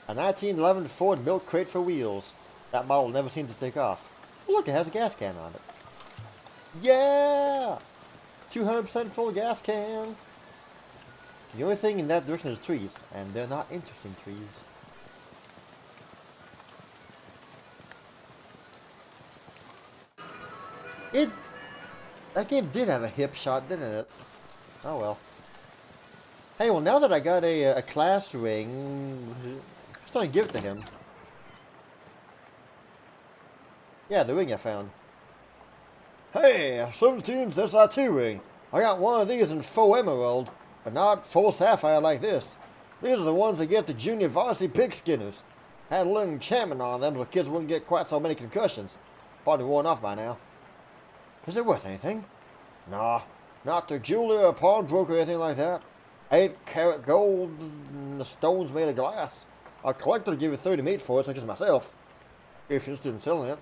A 1911 Ford milk crate for wheels. That model never seemed to take off. Look, it has a gas can on it. Yeah! 200% full gas can. The only thing in that direction is trees, and they're not interesting trees. That game did have a hip shot, didn't it? Oh well. Hey, well now that I got a class ring, I'm just gonna give it to him. Yeah, the ring I found. Hey, 17's SRT ring. I got one of these in faux emerald, but not faux sapphire like this. These are the ones that get the junior varsity pigskinners. Had a little enchantment on them so kids wouldn't get quite so many concussions. Probably worn off by now. Is it worth anything? Nah, not to jeweler or pawnbroker or anything like that. 8-carat gold and the stones made of glass. A collector will give you 30 meat for it, such as myself. If you're interested in selling it.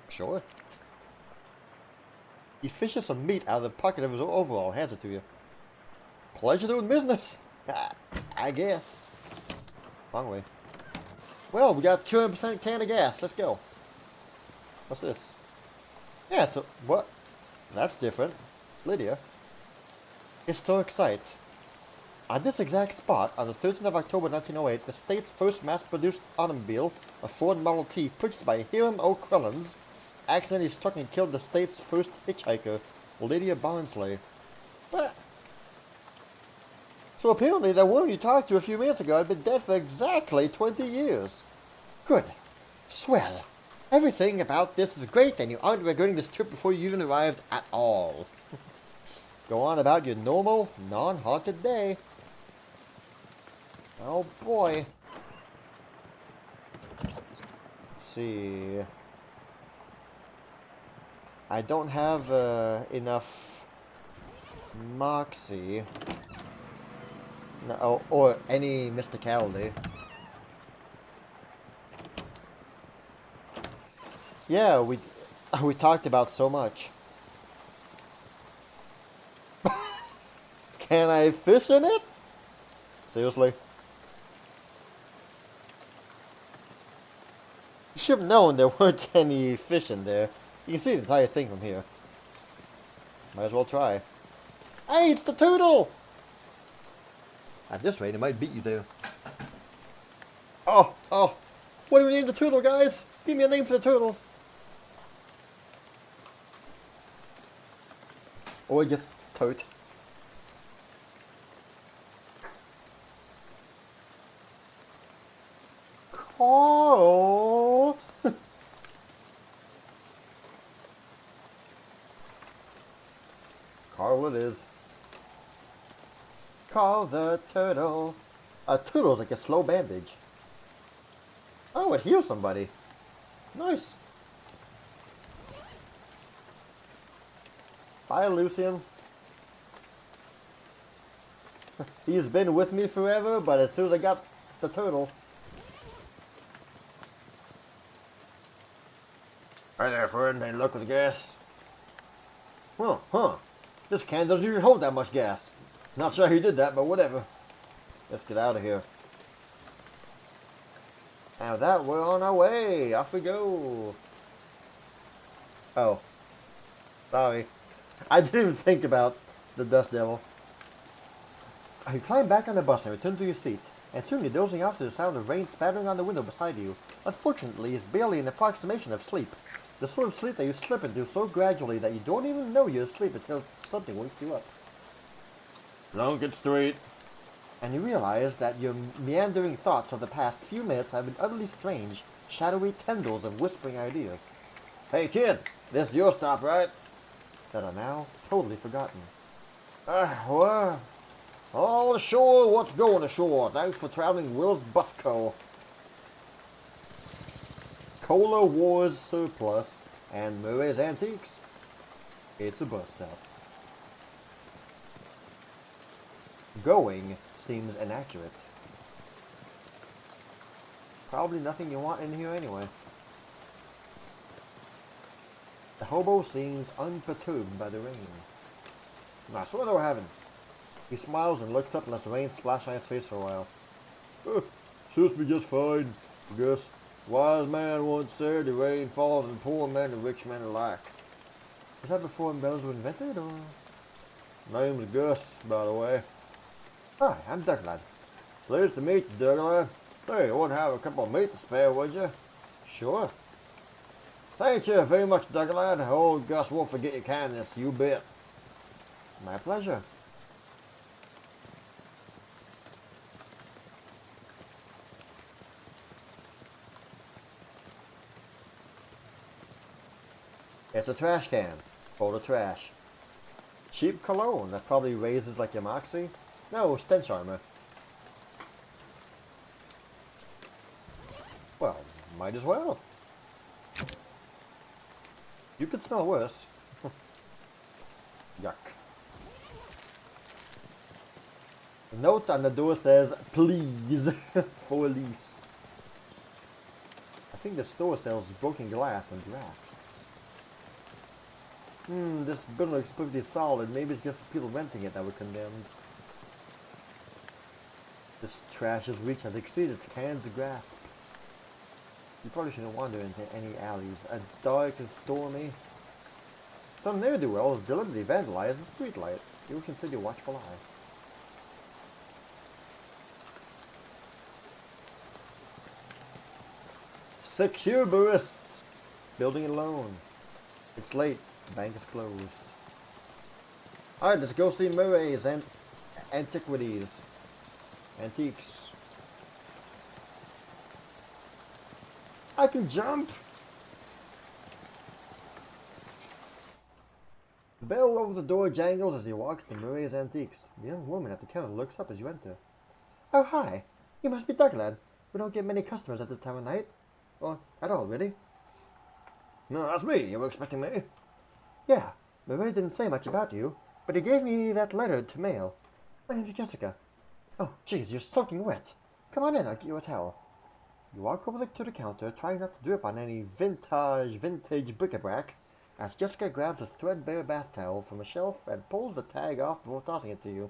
Sure. He fishes some meat out of the pocket of his overall, hands it to you. Pleasure doing business. I guess. Wrong way. Well, we got 200% can of gas. Let's go. What's this? Yeah, so, what? That's different. Lydia. Historic site. On this exact spot, on the 13th of October 1908, the state's first mass-produced automobile, a Ford Model T, purchased by Hiram O'Crellins, accidentally struck and killed the state's first hitchhiker, Lydia Barnsley. What? So apparently that woman you talked to a few minutes ago had been dead for exactly 20 years. Good. Swell. Everything about this is great, and you aren't regretting this trip before you even arrived at all. Go on about your normal, non-haunted day. Oh boy. Let's see. I don't have enough moxie. No, or any mysticality. Yeah, we talked about so much. Can I fish in it? Seriously? You should have known there weren't any fish in there. You can see the entire thing from here. Might as well try. Hey, it's the turtle! At this rate, it might beat you there. Oh, oh. What do we name the turtle, guys? Give me a name for the turtles. Or just tote. Carl. Carl it is. Carl the turtle. A turtle's like a slow bandage. Oh, it heals somebody. Nice. Bye, Lucian. He's been with me forever, but as soon as I got the turtle. Hi there, friend. Any luck with the gas? Huh. This can doesn't usually hold that much gas. Not sure who did that, but whatever. Let's get out of here. Now that we're on our way. Off we go. Oh. Sorry. I didn't even think about the Dust Devil. You climb back on the bus and return to your seat, and soon you're dozing off to the sound of rain spattering on the window beside you. Unfortunately, it's barely an approximation of sleep. The sort of sleep that you slip into so gradually that you don't even know you're asleep until something wakes you up. Lunket Street. And you realize that your meandering thoughts of the past few minutes have been utterly strange, shadowy tendrils of whispering ideas. Hey kid, this is your stop, right? That are now totally forgotten. Well, all ashore, what's going ashore? Thanks for traveling Will's Bus Co. Cola Wars Surplus and Murray's Antiques. It's a bus stop. Going seems inaccurate. Probably nothing you want in here anyway. The hobo seems unperturbed by the rain. Nice weather we're having. He smiles and looks up and lets the rain splash on his face for a while. Suits me just fine, I guess. Wise man once said the rain falls on poor men and rich men alike. Was that before umbrellas were invented, or? Name's Gus, by the way. Hi, I'm Ducklad. Pleased to meet you, Ducklad. Hey, you wouldn't have a couple of meat to spare, would you? Sure. Thank you very much, Ducklad. Old Gus won't forget your kindness, you bet. My pleasure. It's a trash can, full of trash. Cheap cologne that probably raises like your moxie. No, stench armor. Well, might as well. You could smell worse. Yuck. The note on the door says, please, for lease. I think the store sells broken glass and drafts. This building looks pretty solid. Maybe it's just people renting it that were condemned. This trash's reach has exceeded its hand's grasp. You probably shouldn't wander into any alleys. A dark and stormy. Some ne'er-do-wells deliberately vandalize the streetlight. The Ocean City watchful eye. Securburus! Building alone. It's late. The bank is closed. Alright, let's go see Murray's Antiquities. Antiques. I can jump! The bell over the door jangles as you walk into Murray's Antiques. The young woman at the counter looks up as you enter. Oh, hi. You must be Ducklad. We don't get many customers at this time of night. Or at all, really. No, that's me. You were expecting me? Yeah. Murray didn't say much about you, but he gave me that letter to mail. My name's Jessica. Oh, jeez, you're soaking wet. Come on in, I'll get you a towel. You walk over to the counter, trying not to drip on any vintage bric-a-brac, as Jessica grabs a threadbare bath towel from a shelf and pulls the tag off before tossing it to you.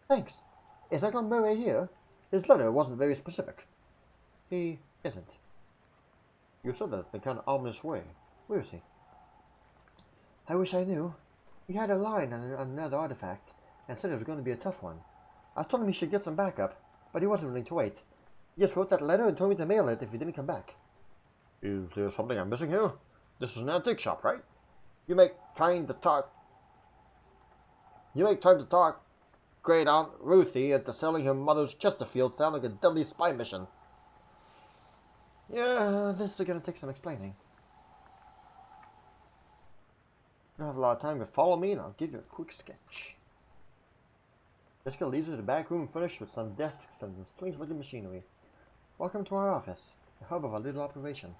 Thanks. Is Uncle Murray here? His letter wasn't very specific. He isn't. You said that in a kind of ominous way. Where is he? I wish I knew. He had a line on another artifact, and said it was going to be a tough one. I told him he should get some backup, but he wasn't willing to wait. You just wrote that letter and told me to mail it if you didn't come back. Is there something I'm missing here? This is an antique shop, right? You make time to talk. You make time to talk Great Aunt Ruthie into selling her mother's Chesterfield sound like a deadly spy mission. Yeah, this is gonna take some explaining. I don't have a lot of time, but follow me and I'll give you a quick sketch. Jessica leads you to the back room furnished with some desks and strange looking machinery. Welcome to our office, the hub of our little operation.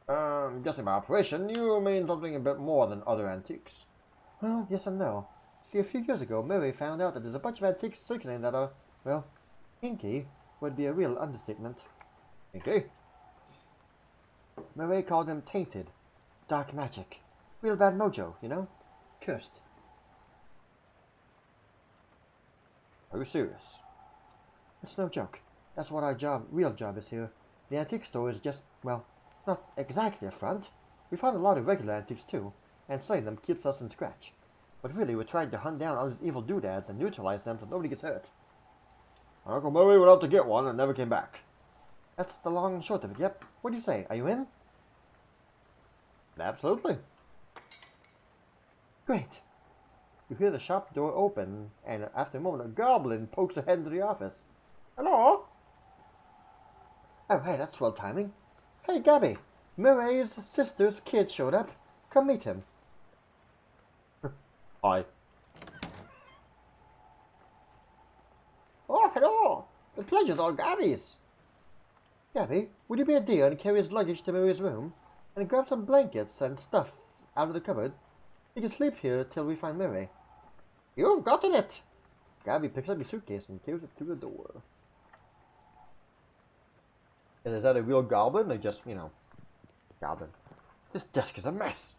Guessing by operation, you mean something a bit more than other antiques. Well, yes and no. See, a few years ago, Murray found out that there's a bunch of antiques circulating that are, well, kinky would be a real understatement. Kinky? Murray called them tainted. Dark magic. Real bad mojo, you know? Cursed. Are you serious? It's no joke. That's what our real job is here. The antique store is just, well, not exactly a front. We find a lot of regular antiques too, and selling them keeps us in scratch. But really, we're trying to hunt down all these evil doodads and neutralize them so nobody gets hurt. Uncle Murray went out to get one and never came back. That's the long and short of it, yep. What do you say? Are you in? Absolutely. Great. You hear the shop door open, and after a moment, a goblin pokes her head into the office. Hello? Oh, hey, that's swell timing. Hey, Gabby. Murray's sister's kid showed up. Come meet him. Hi. Oh, hello. The pleasure's all Gabby's. Gabby, would you be a dear and carry his luggage to Murray's room, and grab some blankets and stuff out of the cupboard? You can sleep here till we find Murray. You've gotten it. Gabby picks up your suitcase and carries it to the door. And is that a real goblin or just, goblin? This desk is a mess.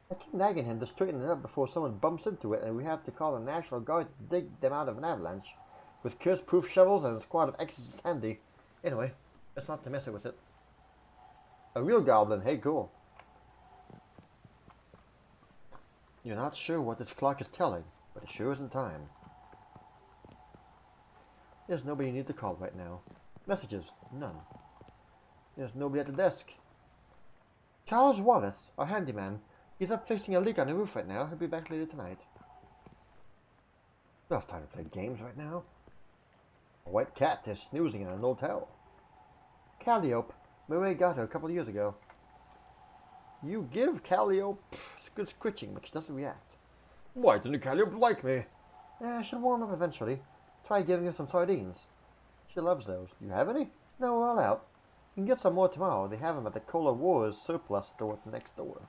I keep nagging him to straighten it up before someone bumps into it and we have to call the National Guard to dig them out of an avalanche. With curse-proof shovels and a squad of exorcists handy. Anyway, it's not to mess with it. A real goblin, hey cool. You're not sure what this clock is telling, but it sure isn't time. There's nobody you need to call right now. Messages, none. There's nobody at the desk. Charles Wallace, our handyman. He's up fixing a leak on the roof right now. He'll be back later tonight. Don't have time to play games right now. A white cat is snoozing in an old towel. Calliope. Murray got her a couple of years ago. You give Calliope good scritching, but she doesn't react. Why didn't Calliope like me? She'll warm up eventually. Try giving her some sardines. She loves those. Do you have any? No, we're all out. You can get some more tomorrow. They have them at the Cola Wars surplus store at the next door.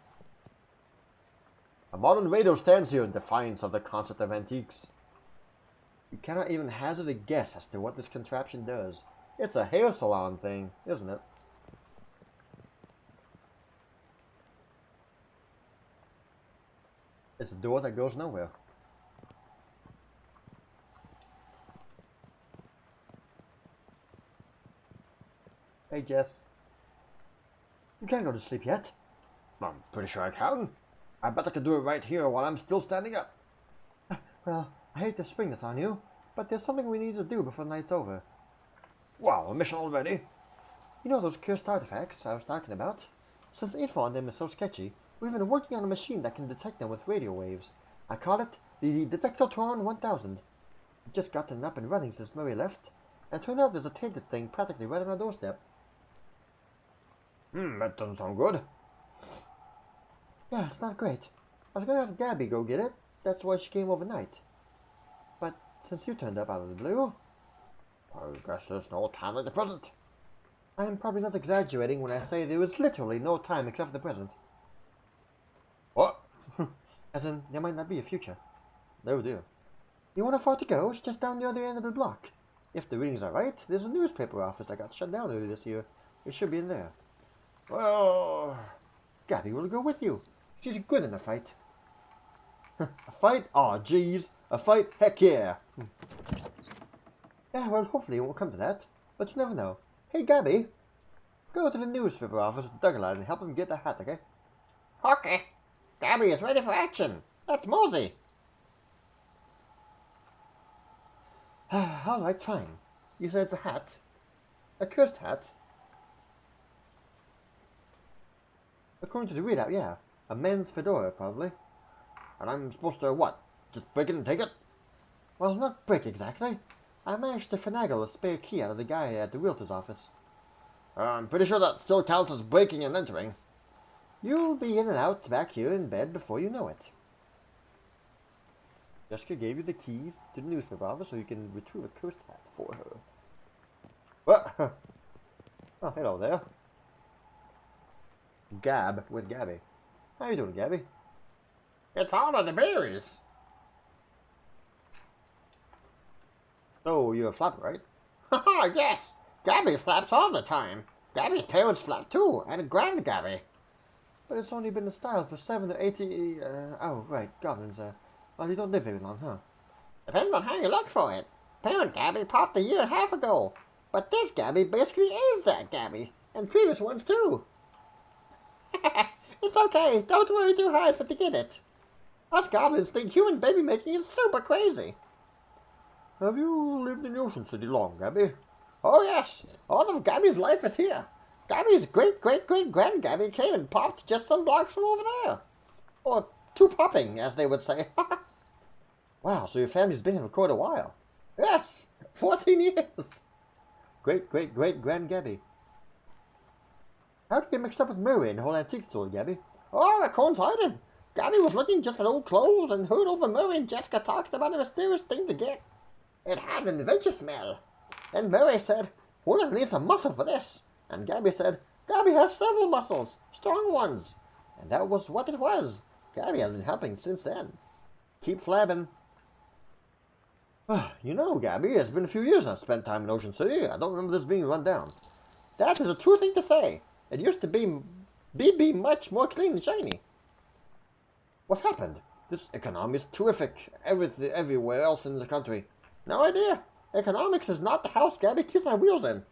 A modern radio stands here in defiance of the concept of antiques. You cannot even hazard a guess as to what this contraption does. It's a hair salon thing, isn't it? It's a door that goes nowhere. Hey, Jess. You can't go to sleep yet. I'm pretty sure I can. I bet I can do it right here while I'm still standing up. Well, I hate to spring this on you, but there's something we need to do before the night's over. Wow, a mission already? You know those cursed artifacts I was talking about? Since info on them is so sketchy, we've been working on a machine that can detect them with radio waves. I call it the Detectotron 1000. It just gotten up and running since Murray left, and it turned out there's a tainted thing practically right on our doorstep. That doesn't sound good. Yeah, it's not great. I was gonna have Gabby go get it. That's why she came overnight. But since you turned up out of the blue, I guess there's no time like the present. I'm probably not exaggerating when I say there was literally no time except for the present. What? As in, there might not be a future. No dear. You want how far to go? It's just down the other end of the block. If the readings are right, there's a newspaper office that got shut down earlier this year. It should be in there. Well, Gabby will go with you. She's good in a fight. A fight? Aw, jeez. A fight? Heck yeah. Yeah, well, hopefully it won't come to that. But you never know. Hey, Gabby. Go to the newspaper office with Douglas and help him get the hat, okay? Okay. Gabby is ready for action. That's Mosey. Alright, fine. You said it's a hat? A cursed hat? According to the readout, yeah. A men's fedora, probably. And I'm supposed to, what? Just break it and take it? Well, not break exactly. I managed to finagle a spare key out of the guy at the realtor's office. I'm pretty sure that still counts as breaking and entering. You'll be in and out back here in bed before you know it. Jessica gave you the keys to the newspaper office so you can retrieve a cursed hat for her. What? Oh, hello there. Gab with Gabby. How you doing, Gabby? It's all of the berries. Oh, you're a flapper, right? Haha, yes. Gabby flaps all the time. Gabby's parents flap too, and Grand Gabby. But it's only been in style for 7 to 80... oh, right, goblins, well, you don't live very long, huh? Depends on how you look for it. Parent Gabby popped a year and a half ago. But this Gabby basically is that Gabby. And previous ones too. It's okay, don't worry too hard for to get it. Us goblins think human baby making is super crazy. Have you lived in Ocean City long, Gabby? Oh yes, all of Gabby's life is here. Gabby's great-great-great-grand Gabby came and popped just some blocks from over there. Or two popping, as they would say. Wow, so your family's been here for quite a while. Yes, 14 years. Great-great-great-grand Gabby. How'd you get mixed up with Murray in the whole antique store, Gabby? Oh, it coincided. Gabby was looking just at old clothes and heard over Murray and Jessica talking about a mysterious thing to get. It had an adventure smell. And Murray said, we're going to need some muscle for this. And Gabby said, Gabby has several muscles, strong ones. And that was what it was. Gabby has been helping since then. Keep flabbing. You know, Gabby, it's been a few years I spent time in Ocean City. I don't remember this being run down. That is a true thing to say. It used to be much more clean and shiny. What happened? This economy is terrific. Everywhere else in the country. No idea. Economics is not the house Gabby keeps my wheels in.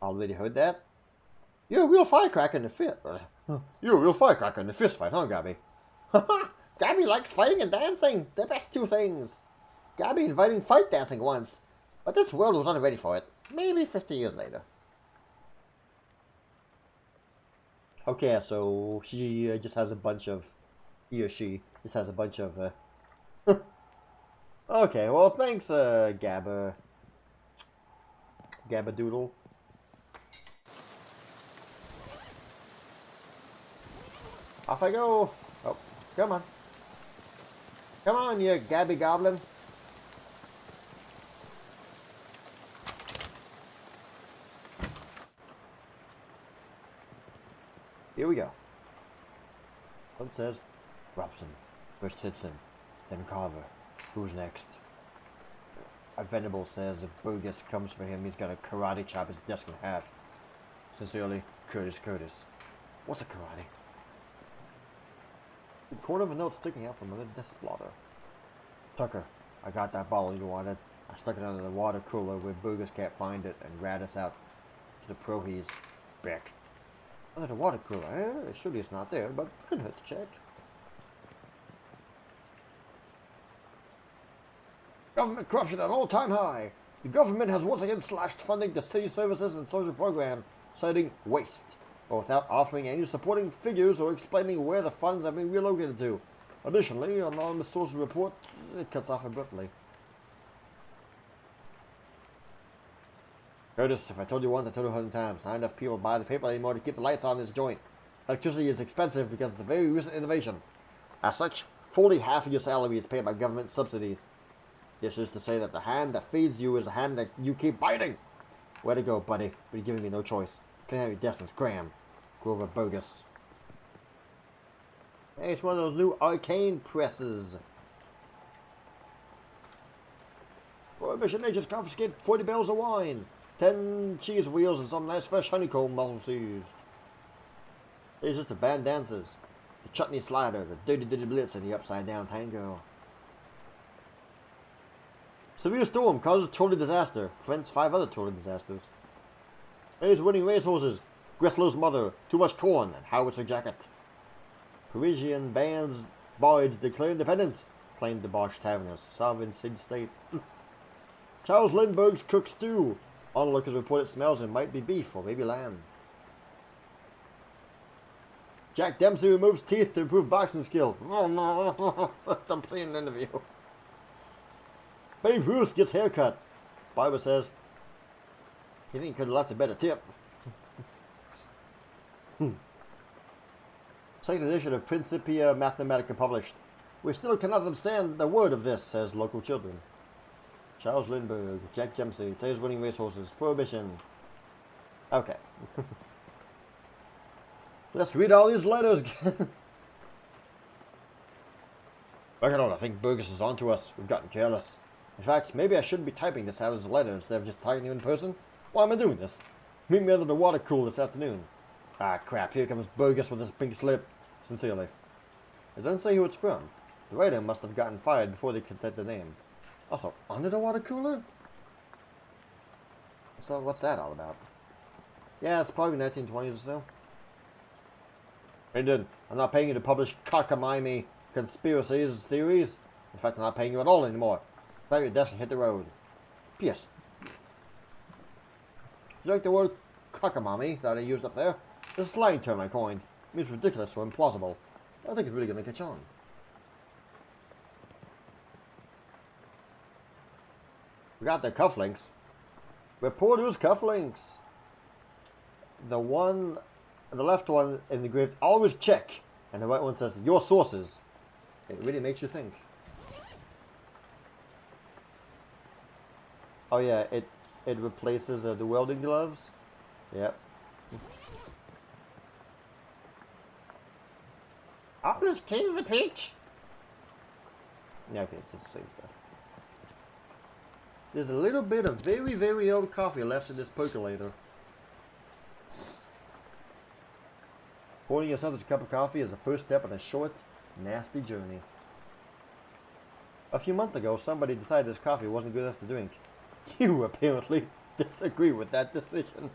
Already heard that? You're a real firecracker in the fist. You're a real firecracker in the fist fight, huh, Gabby? Gabby likes fighting and dancing. The best two things. Gabby invited fight dancing once, but this world was not ready for it. Maybe 50 years later. Okay, so she just has a bunch of... He or she just has a bunch of... Okay, well, thanks, Gabadoodle. Off I go. Oh, come on. Come on, you Gabby Goblin. Here we go. One says, Robson, first Hudson, then Carver. Who's next? A Venable says if Burgess comes for him, he's gonna karate chop his desk in half. Sincerely, Curtis. What's a karate? The corner of a note sticking out from another desk blotter. Tucker, I got that bottle you wanted. I stuck it under the water cooler where Burgess can't find it and rat us out to the Prohees. Beck. Under the water cooler, eh? Surely it's not there, but couldn't hurt to check. Government corruption at an all-time high. The government has once again slashed funding to city services and social programs, citing waste, but without offering any supporting figures or explaining where the funds have been relocated to. Additionally, anonymous sources report it cuts off abruptly. Curtis, if I told you once, I told you 100 times. Not enough people buy the paper anymore to keep the lights on in this joint. Electricity is expensive because it's a very recent innovation. As such, fully half of your salary is paid by government subsidies. This is to say that the hand that feeds you is the hand that you keep biting. Way to go, buddy, but you're giving me no choice. Clean out your desk and scram. Grover Burgess. Hey, it's one of those new arcane presses. Prohibition agents confiscate 40 barrels of wine. 10 cheese wheels and some nice fresh honeycomb mussel seized. There's just the band dancers, the chutney slider, the dirty blitz, and the upside down tango. Severe storm causes total disaster, prevents 5 other total disasters. There's winning racehorses, Gresslow's mother, too much corn, and howitzer jacket. Parisian bands Boys declare independence, claimed the Bosch Tavern as sovereign city-state. Charles Lindbergh's cook stew. Onlookers report it smells and might be beef or maybe lamb. Jack Dempsey removes teeth to improve boxing skill. Oh no, I'm seeing an interview. Babe Ruth gets haircut. Barbara says, he think he could have left a better tip. Second edition of Principia Mathematica published. We still cannot understand the word of this, says local children. Charles Lindbergh, Jack Dempsey, Tales Winning Racehorses, Prohibition. Okay. Let's read all these letters. I think Burgess is onto us. We've gotten careless. In fact, maybe I shouldn't be typing this out as a letter instead of just typing you in person. Why am I doing this? Meet me under the water cooler this afternoon. Ah, crap. Here comes Burgess with his pink slip. Sincerely. It doesn't say who it's from. The writer must have gotten fired before they could type the name. Also, under the water cooler? So what's that all about? Yeah, it's probably 1920s or so. Brendan, I'm not paying you to publish cockamamie conspiracies theories. In fact, I'm not paying you at all anymore. Start your desk and hit the road. P.S. You like the word cockamamie that I used up there? It's a slang term I coined. It means ridiculous or implausible. I think it's really going to catch on. We got the cufflinks. Reporters cufflinks. The left one engraved always check, and the right one says your sources. It really makes you think. Oh yeah, it replaces the welding gloves. Yep. All this king's a peach. Yeah, okay, it's the same stuff. There's a little bit of very, very old coffee left in this percolator. Pouring yourself a cup of coffee is the first step on a short, nasty journey. A few months ago, somebody decided this coffee wasn't good enough to drink. You apparently disagree with that decision.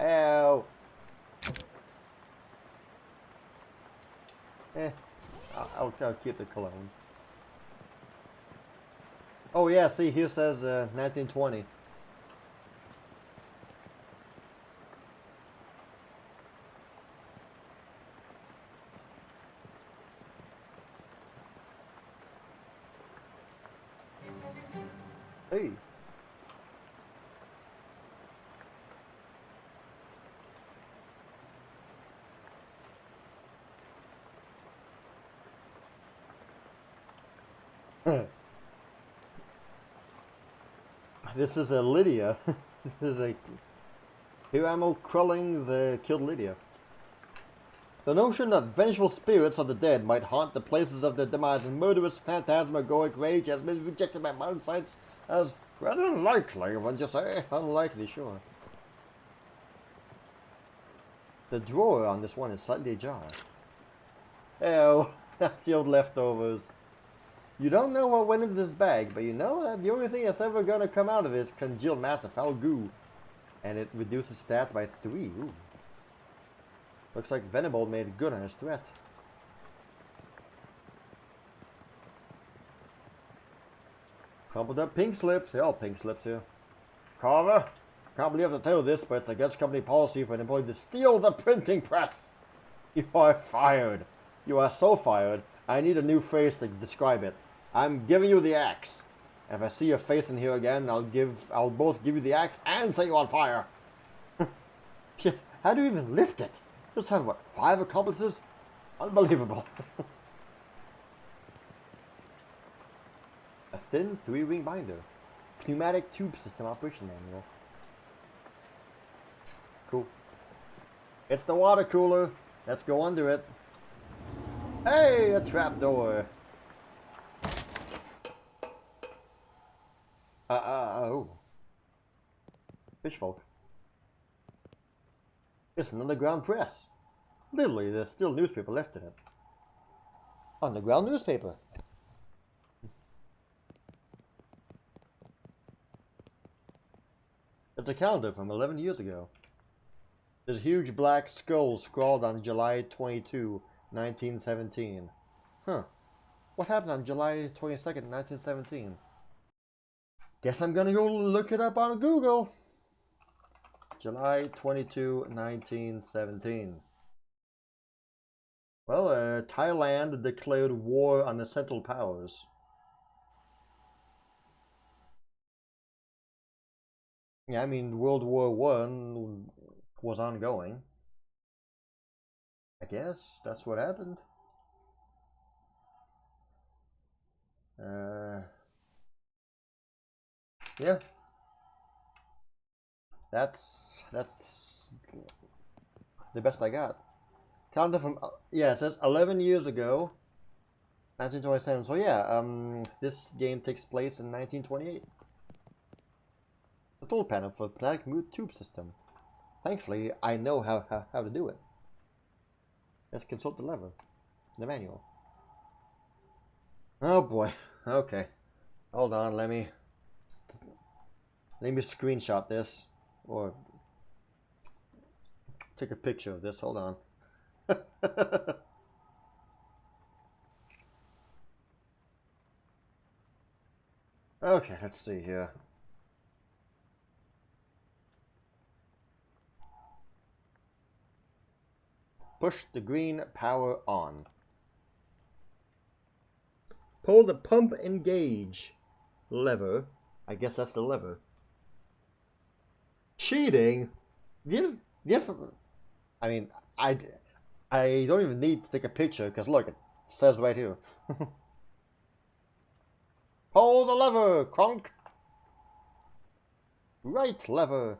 Ow. I'll keep the cologne. Oh yeah, see, here says 1920. Hey. This is a Lydia. This is a Hiramo Krullings killed Lydia. The notion that vengeful spirits of the dead might haunt the places of their demise in murderous phantasmagoric rage has been rejected by modern science as rather unlikely, wouldn't you say? Unlikely, sure. The drawer on this one is slightly ajar. Oh, that's the old leftovers. You don't know what went into this bag, but you know that the only thing that's ever gonna come out of it is congealed mass of foul goo. And it reduces stats by 3. Ooh. Looks like Venable made good on his threat. Crumpled up pink slips. They're all pink slips here. Carver, can't believe I have to tell you this, but it's against company policy for an employee to steal the printing press. You are fired. You are so fired. I need a new phrase to describe it. I'm giving you the axe. If I see your face in here again, I'll both give you the axe and set you on fire. How do you even lift it? Just have, what, 5 accomplices? Unbelievable. A thin 3-ring binder. Pneumatic tube system operation manual. Cool. It's the water cooler. Let's go under it. Hey, a trapdoor. Oh. Fishfolk. It's an underground press. Literally, there's still newspaper left in it. Underground newspaper. It's a calendar from 11 years ago. There's a huge black skull scrawled on July 22, 1917. Huh. What happened on July 22nd, 1917? Guess I'm gonna go look it up on Google. July 22, 1917. Well, Thailand declared war on the Central Powers. Yeah, I mean, World War One was ongoing. I guess that's what happened. Yeah. That's the best I got. Counted from yeah, it says 11 years ago, 1927. So yeah, this game takes place in 1928. Control panel for the pneumatic move tube system. Thankfully, I know how to do it. Let's consult the lever, the manual. Oh boy. Okay. Hold on. Let me screenshot this or take a picture of this. Hold on. Okay, let's see here. Push the green power on. Pull the pump engage lever. I guess that's the lever. Cheating? Yes. Yes. I mean, I don't even need to take a picture because look, it says right here. Pull the lever, Kronk. Right lever.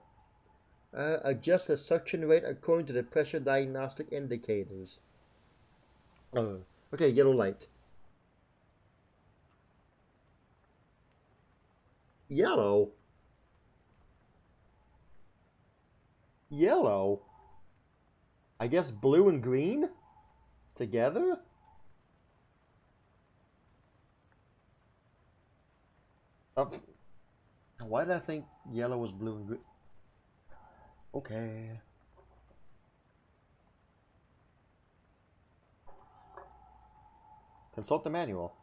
Adjust the suction rate according to the pressure diagnostic indicators. Okay, yellow light. Yellow. Yellow. I guess blue and green together? Why did I think yellow was blue and green? Okay. Consult the manual.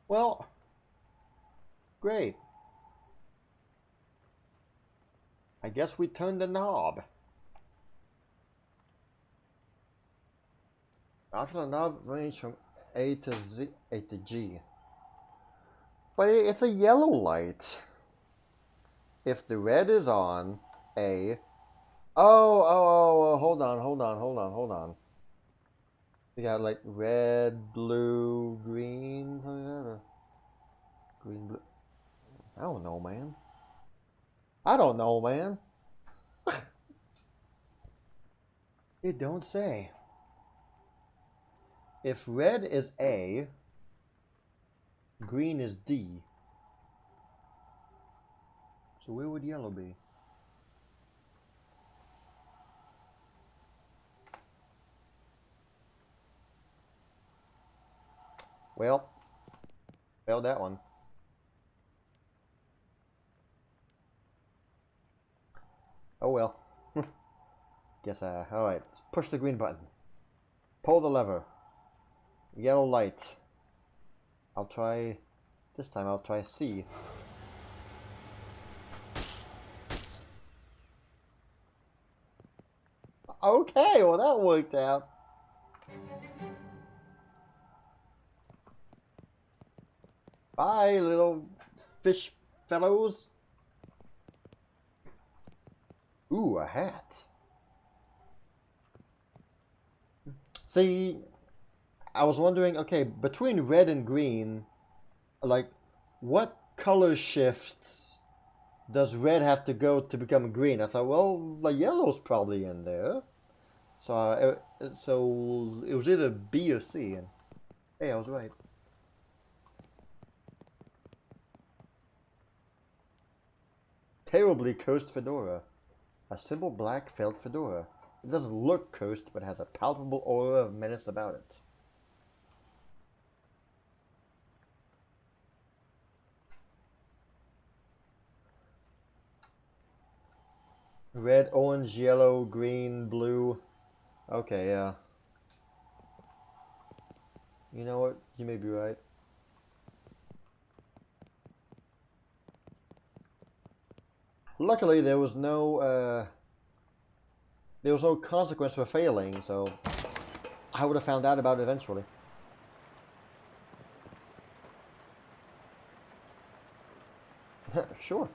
Well, great. I guess we turned the knob. After the knob range from A to Z, A to G. But it's a yellow light. If the red is on, A. Oh, hold on. We got like red, blue, green, green, blue. I don't know, man. It don't say. If red is A, green is D. So where would yellow be? Well, failed that one. Oh well. Guess alright. Push the green button. Pull the lever. Yellow light. This time I'll try C. Okay, well that worked out. Bye, little fish fellows. Ooh, a hat. See, I was wondering, okay, between red and green, like, what color shifts does red have to go to become green? I thought, well, the yellow's probably in there. So, so it was either B or C, and hey, I was right. Terribly cursed fedora. A simple black felt fedora. It doesn't look cursed, but has a palpable aura of menace about it. Red, orange, yellow, green, blue. Okay, yeah. You know what? You may be right. Luckily, there was no consequence for failing, so I would have found out about it eventually. Sure.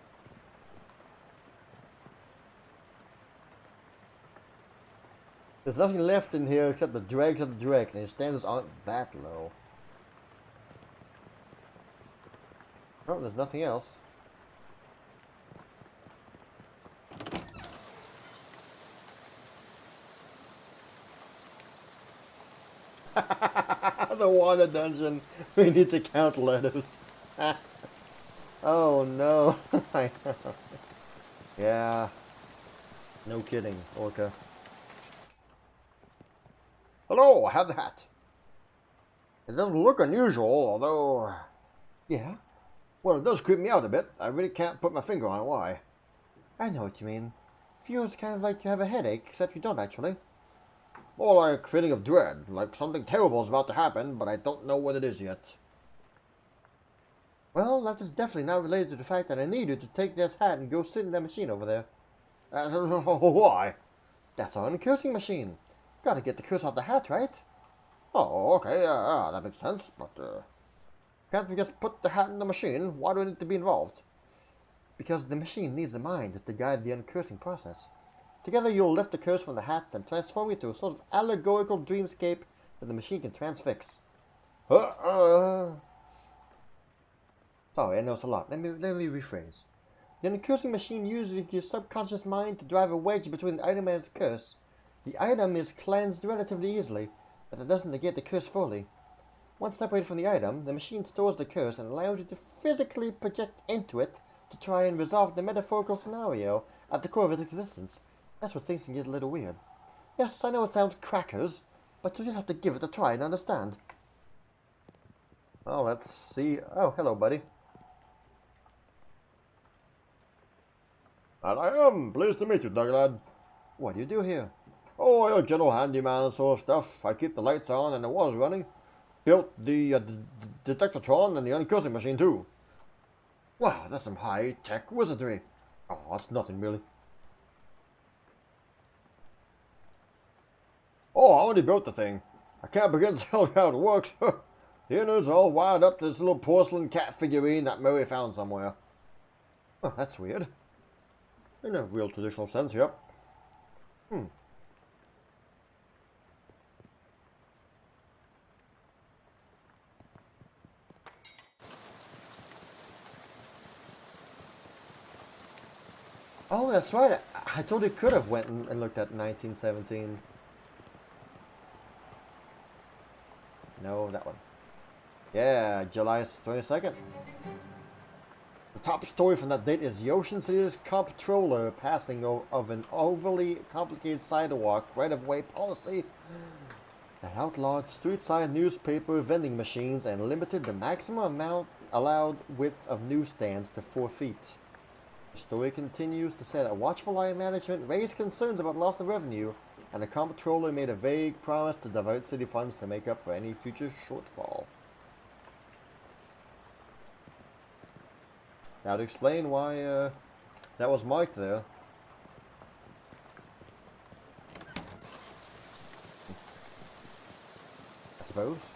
There's nothing left in here except the dregs of the dregs, and your standards aren't that low. Oh, there's nothing else. The water dungeon. We need to count letters. Oh no. I know. Yeah. No kidding, Orca. Hello, I have the hat. It doesn't look unusual, although... Yeah? Well, it does creep me out a bit. I really can't put my finger on why. I know what you mean. Feels kind of like you have a headache, except you don't actually. More like a feeling of dread, like something terrible is about to happen, but I don't know what it is yet. Well, that is definitely not related to the fact that I need you to take this hat and go sit in that machine over there. Why? That's our uncursing machine. Gotta get the curse off the hat, right? Oh, okay, that makes sense, but, can't we just put the hat in the machine? Why do we need to be involved? Because the machine needs a mind to guide the uncursing process. Together you'll lift the curse from the hat and transform it to a sort of allegorical dreamscape that the machine can transfix. Sorry, I know it's a lot. Let me rephrase. The uncursing machine uses your subconscious mind to drive a wedge between the item and its curse. The item is cleansed relatively easily, but it doesn't negate the curse fully. Once separated from the item, the machine stores the curse and allows you to physically project into it to try and resolve the metaphorical scenario at the core of its existence. That's where things can get a little weird. Yes, I know it sounds crackers, but you just have to give it a try and understand. Well, let's see. Oh, hello, buddy. And I am pleased to meet you, Doug lad. What do you do here? Oh, you're a general handyman sort of stuff. I keep the lights on and the water's running. Built the detectatron and the uncursing machine too. Wow, that's some high-tech wizardry. Oh, that's nothing really. Oh, I already built the thing. I can't begin to tell you how it works. The innards are all wired up to this little porcelain cat figurine that Murray found somewhere. Oh, that's weird. In a real traditional sense, yep. Oh, that's right. I totally could have went and looked at 1917. No, that one. Yeah, July 22nd. The top story from that date is the Ocean City's comptroller passing of an overly complicated sidewalk right-of-way policy that outlawed street-side newspaper vending machines and limited the maximum amount allowed width of newsstands to 4 feet. The story continues to say that watchful eye management raised concerns about loss of revenue, and the comptroller made a vague promise to divert city funds to make up for any future shortfall. Now to explain why that was marked there. I suppose.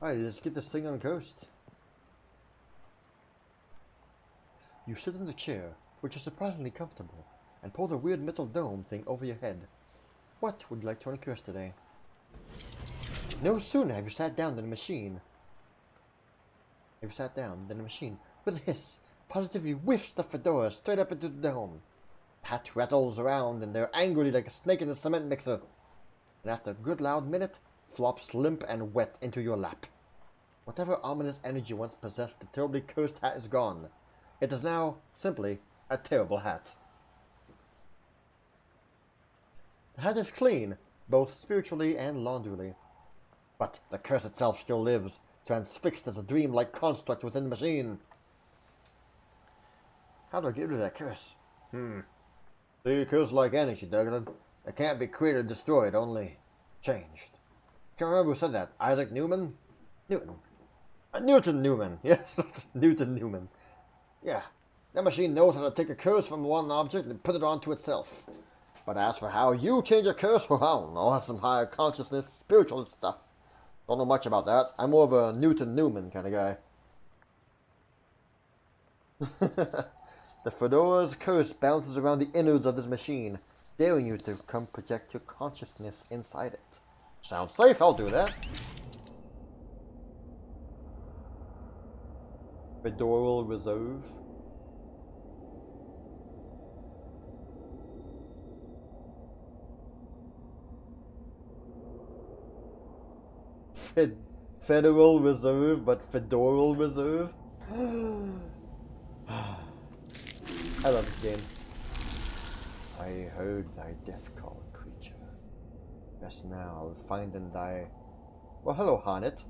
Alright, let's get this thing uncursed. You sit in the chair, which is surprisingly comfortable, and pull the weird metal dome thing over your head. What would you like to uncurse today? No sooner have you sat down than the machine. With a hiss, positively whiffs the fedora straight up into the dome. The hat rattles around in there angrily like a snake in a cement mixer, and after a good loud minute, flops limp and wet into your lap. Whatever ominous energy once possessed the terribly cursed hat is gone. It is now simply a terrible hat. The hat is clean, both spiritually and laundrily. But the curse itself still lives, transfixed as a dream-like construct within the machine. How do I get rid of that curse? See, a curse like energy, Douglas. It can't be created or destroyed, only changed. Can't remember who said that. Isaac Newman? Newton. Newton Newman. Yes, Newton Newman. Yeah. That machine knows how to take a curse from one object and put it onto itself. But as for how you change a curse, well, I don't know. That's some higher consciousness, spiritual stuff. Don't know much about that. I'm more of a Newton Newman kind of guy. The fedora's curse bounces around the innards of this machine, daring you to come project your consciousness inside it. Sounds safe, I'll do that. Fedoral Reserve. Federal Reserve, but Fedoral Reserve? I love this game. I heard thy death call, creature. Just now I'll find in thy... Well, hello, Harnett.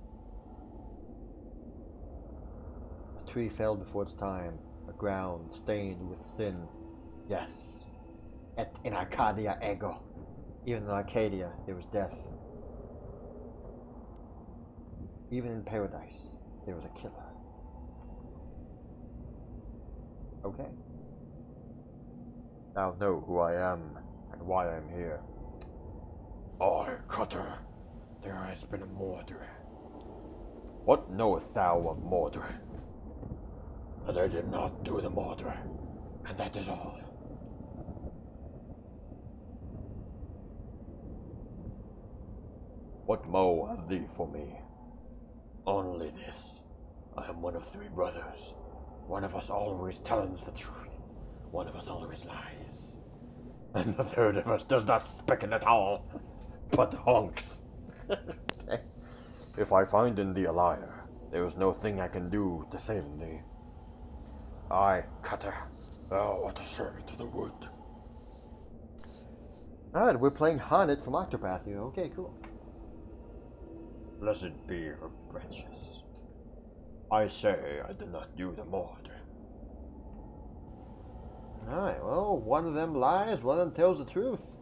A tree fell before its time, a ground stained with sin. Yes, et in Arcadia ego. Even in Arcadia there was death. Even in paradise there was a killer. Okay. Now know who I am and why I am here. I, Cutter, there has been a murder. What knowest thou of murder? That I did not do the murder, and that is all. What mo have thee for me? Only this. I am one of three brothers. One of us always tells the truth. One of us always lies. And the third of us does not speak it at all, but honks. If I find in thee a liar, there is no thing I can do to save thee. I, Cutter, thou art a servant of the wood. Alright, we're playing Harnett from Octopath here. Okay, cool. Blessed be her branches. I say I did not do the murder. Alright, well, one of them lies, one of them tells the truth.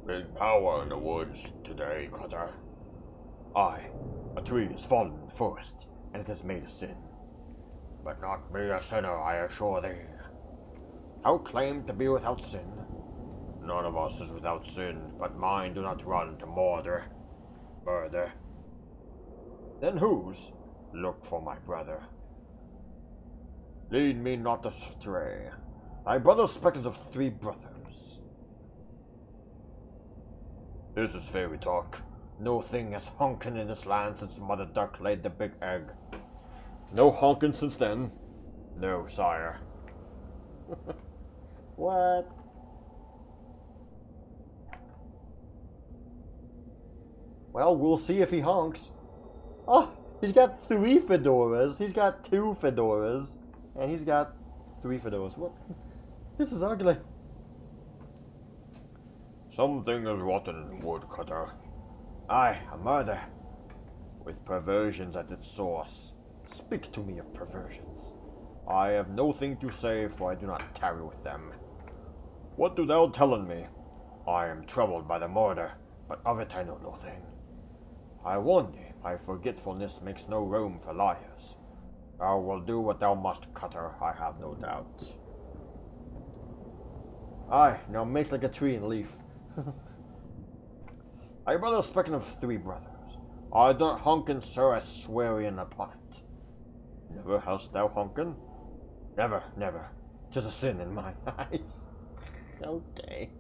Big power in the woods today, Cutter. Aye, a tree has fallen in the forest, and it has made a sin. But not me a sinner, I assure thee. Thou claim to be without sin. None of us is without sin, but mine do not run to murder. Then whose? Look for my brother. Lead me not astray. Thy brother speaks of three brothers. This is fairy talk. No thing has honkin' in this land since Mother Duck laid the big egg. No honkin' since then. No, sire. What? Well, we'll see if he honks. Oh, he's got three fedoras. He's got two fedoras. And he's got three fedoras. What? This is ugly. Something is rotten in the wood, Cutter. Aye, a murder. With perversions at its source. Speak to me of perversions. I have no thing to say, for I do not tarry with them. What do thou tellin me? I am troubled by the murder, but of it I know nothing. I warn thee, my forgetfulness makes no room for liars. Thou wilt do what thou must, Cutter, I have no doubt. Aye, now make like a tree and leaf. I brother speaking of three brothers. I don't honkin, sir, I swear in upon it. Never hast thou honkin? Never, never. 'Tis a sin in my eyes. Okay.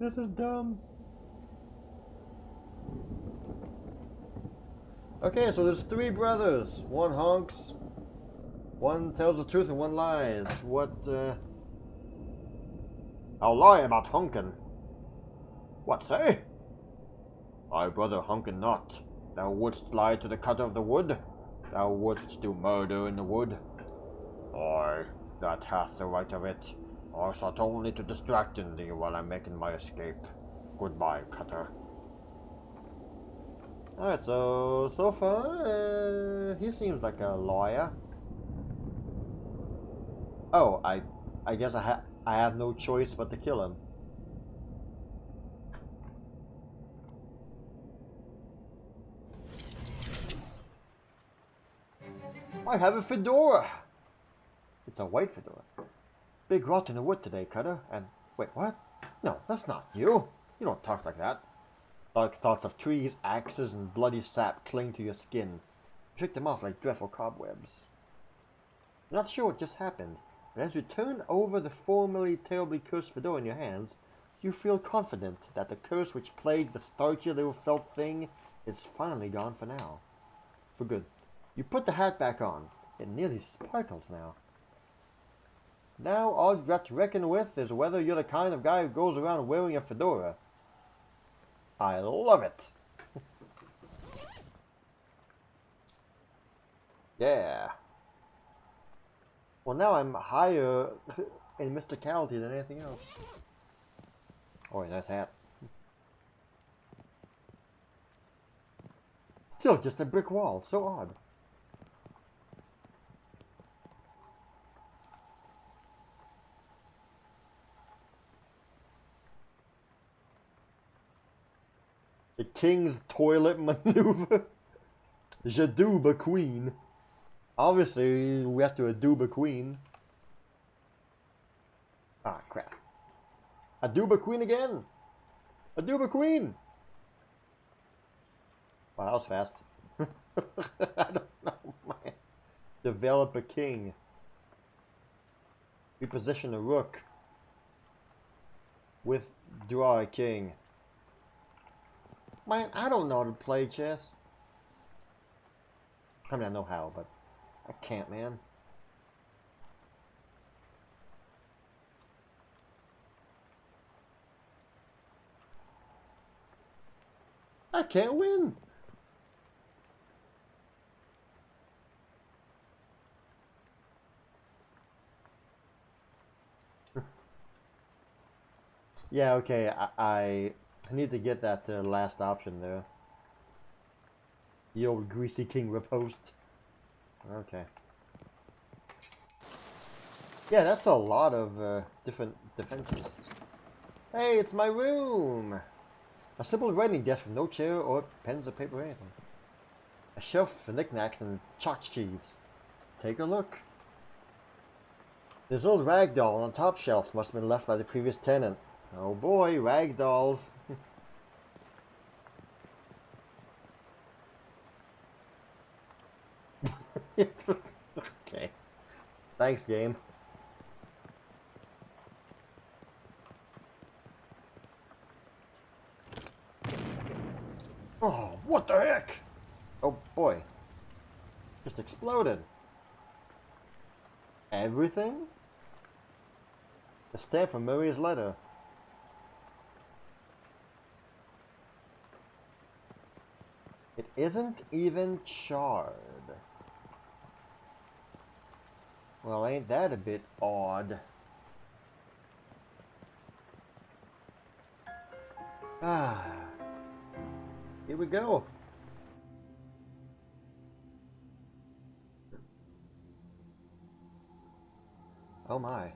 This is dumb. Okay, so there's three brothers. One honks, one tells the truth, and one lies. What, I'll lie about honkin'. What say? Thy brother honkin not. Thou wouldst lie to the Cutter of the wood. Thou wouldst do murder in the wood. Aye, that hath the right of it. I sought only to distract thee while I'm making my escape. Goodbye, Cutter. Alright, so far, he seems like a lawyer. Oh, I guess I have no choice but to kill him. I have a fedora! It's a white fedora. Big rot in the wood today, Cutter. And wait, what? No, that's not you. You don't talk like that. Dark thoughts of trees, axes, and bloody sap cling to your skin. Shake them off like dreadful cobwebs. You're not sure what just happened, but as you turn over the formerly terribly cursed fedora in your hands, you feel confident that the curse which plagued the starchy little felt thing is finally gone for now. For good. You put the hat back on. It nearly sparkles now. Now all you've got to reckon with is whether you're the kind of guy who goes around wearing a fedora. I love it! Yeah. Well, now I'm higher in mysticality than anything else. Oh, nice hat. Still just a brick wall. So odd. The king's toilet maneuver. Jadooba queen. Obviously, we have to Aduba queen. Ah, crap. Aduba queen again. Aduba queen. Wow, that was fast. I don't know, man. Develop a king. Reposition a rook. Withdraw a king. Man, I don't know how to play chess. I mean, I know how, but I can't, man. I can't win. Yeah, okay, I need to get that last option there. The old greasy king riposte. Okay. Yeah, that's a lot of different defenses. Hey, it's my room! A simple writing desk with no chair or pens or paper or anything. A shelf for knickknacks and tchotchkes. Take a look. This old rag doll on the top shelf must have been left by the previous tenant. Oh boy, rag dolls. Okay. Thanks, game. Oh, what the heck? Oh boy. Just exploded. Everything? A stamp from Murray's letter. It isn't even charred. Well, ain't that a bit odd? Ah. Here we go. Oh my.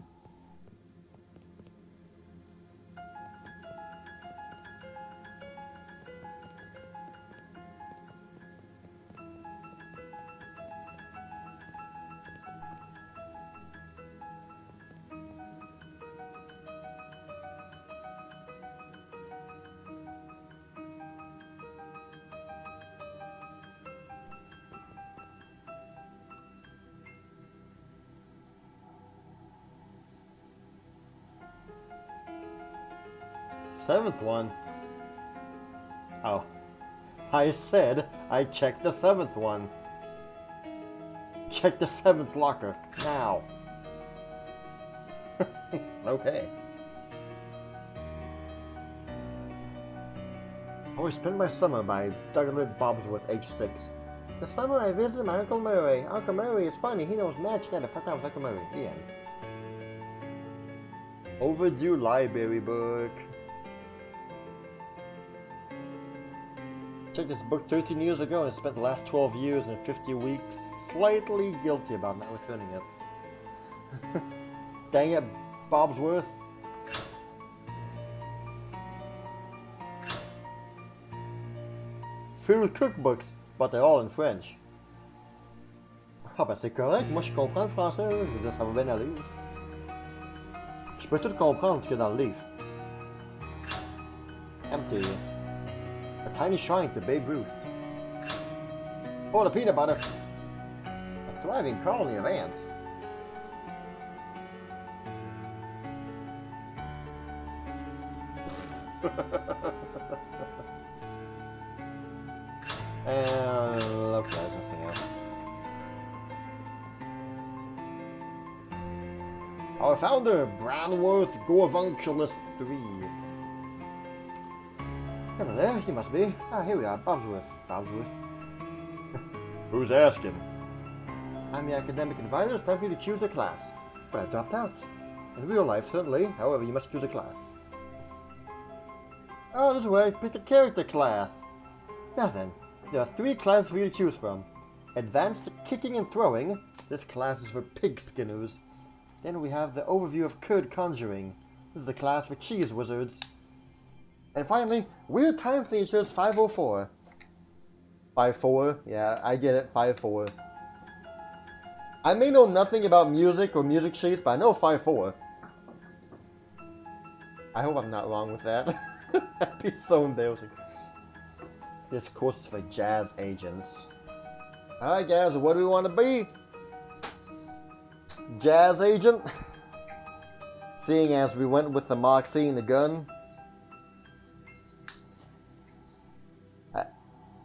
Seventh one. Oh. I said I checked the seventh one. Check the seventh locker. Now. Okay. I always spend my summer by Douglas Bobsworth, age 6. The summer I visited my Uncle Murray. Uncle Murray is funny. He knows magic. I had a fun time with Uncle Murray. The end. Overdue library book. Checked this book 13 years ago and spent the last 12 years and 50 weeks slightly guilty about not returning it. Dang it, Bobsworth. Filled with cookbooks, but they're all in French. Ah ben c'est correct, moi je comprends le français, là. Je veux dire, ça va bien aller. Je peux tout comprendre ce qu'il y a dans le livre. Empty. A tiny shrine to Babe Ruth. Oh, the peanut butter. A thriving colony of ants. And okay, there's nothing else. Our founder, Branworth Gorvunculus III. Hello there, he must be. Ah, here we are, Bobsworth. Bobsworth. Who's asking? I'm the academic advisor. It's time for you to choose a class. But I dropped out. In real life, certainly. However, you must choose a class. Oh, this way. Pick a character class. Now then, there are 3 classes for you to choose from. Advanced Kicking and Throwing. This class is for pig skinners. Then we have the Overview of Curd Conjuring. This is the class for cheese wizards. And finally, Weird Time Signatures 504. 5-4? Yeah, I get it, 5-4. I may know nothing about music or music sheets, but I know 5-4. I hope I'm not wrong with that. That'd be so embarrassing. This course is for jazz agents. Alright guys, what do we want to be? Jazz agent? Seeing as we went with the Moxie and the gun.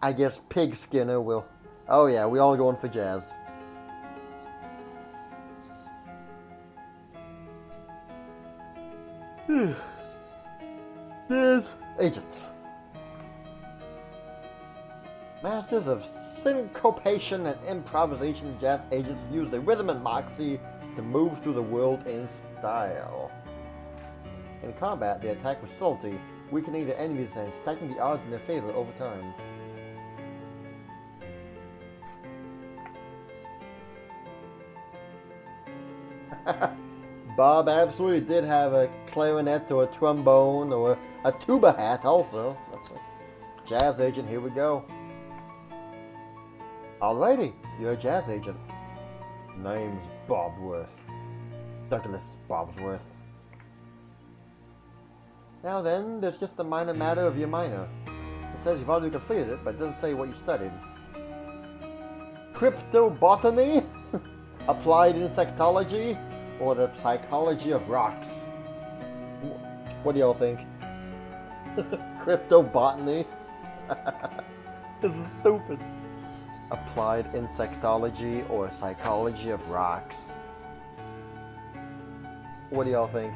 I guess Pig Skinner will. Oh yeah, we all going for jazz. Jazz agents. Masters of syncopation and improvisation, jazz agents use the rhythm and moxie to move through the world in style. In combat, they attack with subtlety, weakening their enemies and stacking the odds in their favor over time. Bob absolutely did have a clarinet or a trombone or a tuba hat also. Jazz agent, here we go. Alrighty, you're a jazz agent. Name's Bobworth. Douglas Bobsworth. Now then, there's just the minor matter of your minor. It says you've already completed it, but it doesn't say what you studied. Cryptobotany? Applied insectology? Or the psychology of rocks? What do y'all think? Cryptobotany? This is stupid. Applied insectology or psychology of rocks? What do y'all think?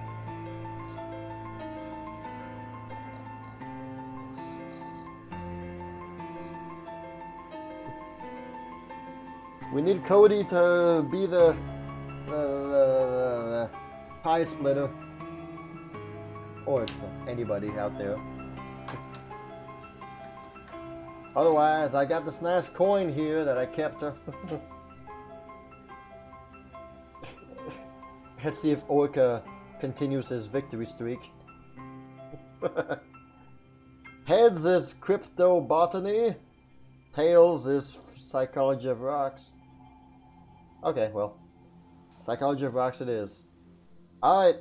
We need Cody to be the pie splitter, or anybody out there. Otherwise, I got this nice coin here that I kept. Let's see if Orca continues his victory streak. Heads is cryptobotany. Tails is psychology of rocks. Okay, well, psychology of rocks it is. Alright.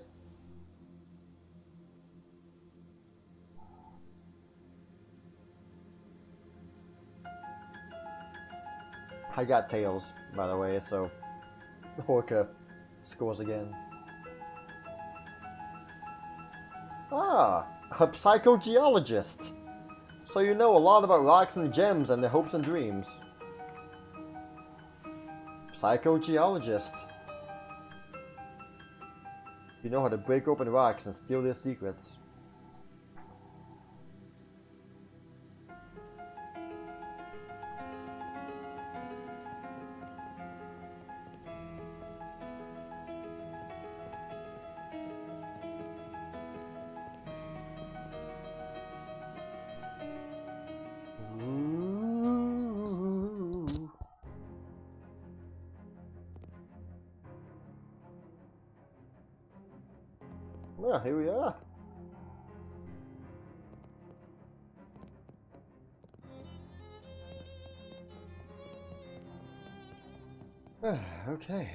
I got tails, by the way, so Orca scores again. Ah, a psychogeologist. So you know a lot about rocks and gems and their hopes and dreams. Psychogeologist. You know how to break open rocks and steal their secrets. Well, here we are. Okay.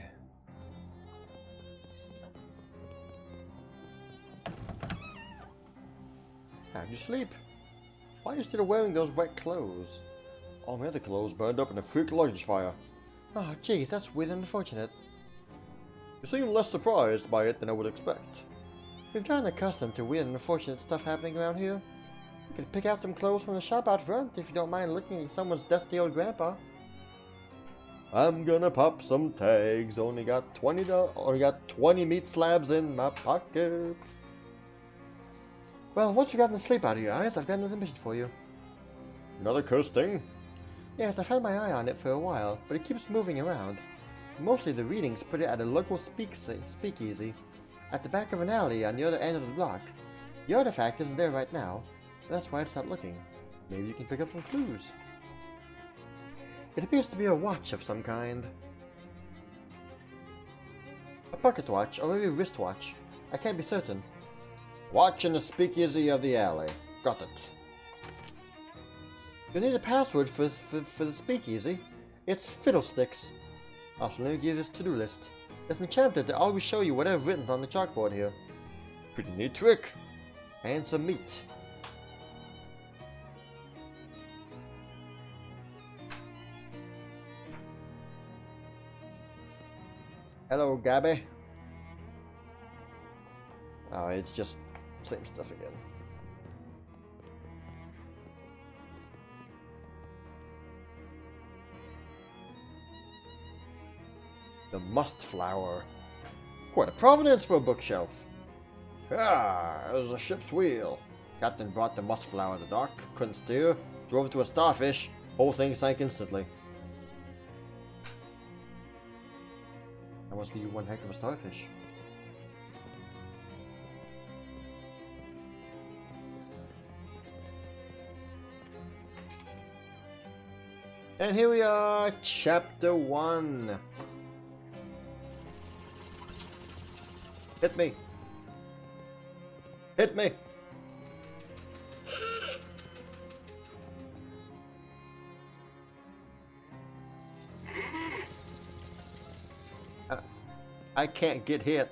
How'd you sleep? Why are you still wearing those wet clothes? All my other clothes burned up in a freak luggage fire. Oh, jeez, that's weird and unfortunate. You seem less surprised by it than I would expect. We've gotten accustomed to weird and unfortunate stuff happening around here. You could pick out some clothes from the shop out front if you don't mind looking at someone's dusty old grandpa. I'm gonna pop some tags. Only got 20 meat slabs in my pocket. Well, once you've gotten the sleep out of your eyes, I've got another mission for you. Another cursed thing? Yes, I've had my eye on it for a while, but it keeps moving around. Mostly the readings put it at a local speakeasy, at the back of an alley on the other end of the block. The artifact isn't there right now, but that's why I stopped looking. Maybe you can pick up some clues. It appears to be a watch of some kind. A pocket watch, or maybe a wristwatch. I can't be certain. Watch in the speakeasy of the alley. Got it. You'll need a password for the speakeasy. It's Fiddlesticks. Also, let me give you this to-do list. It's enchanted to always show you whatever written's on the chalkboard here. Pretty neat trick. And some meat. Hello, Gabby. Oh, it's just same stuff again. The must flower. Quite a provenance for a bookshelf. Ah, it was a ship's wheel. Captain brought the must flower to dock, couldn't steer, drove it to a starfish, whole thing sank instantly. That must be one heck of a starfish. And here we are, Chapter 1. Hit me. Hit me. I can't get hit.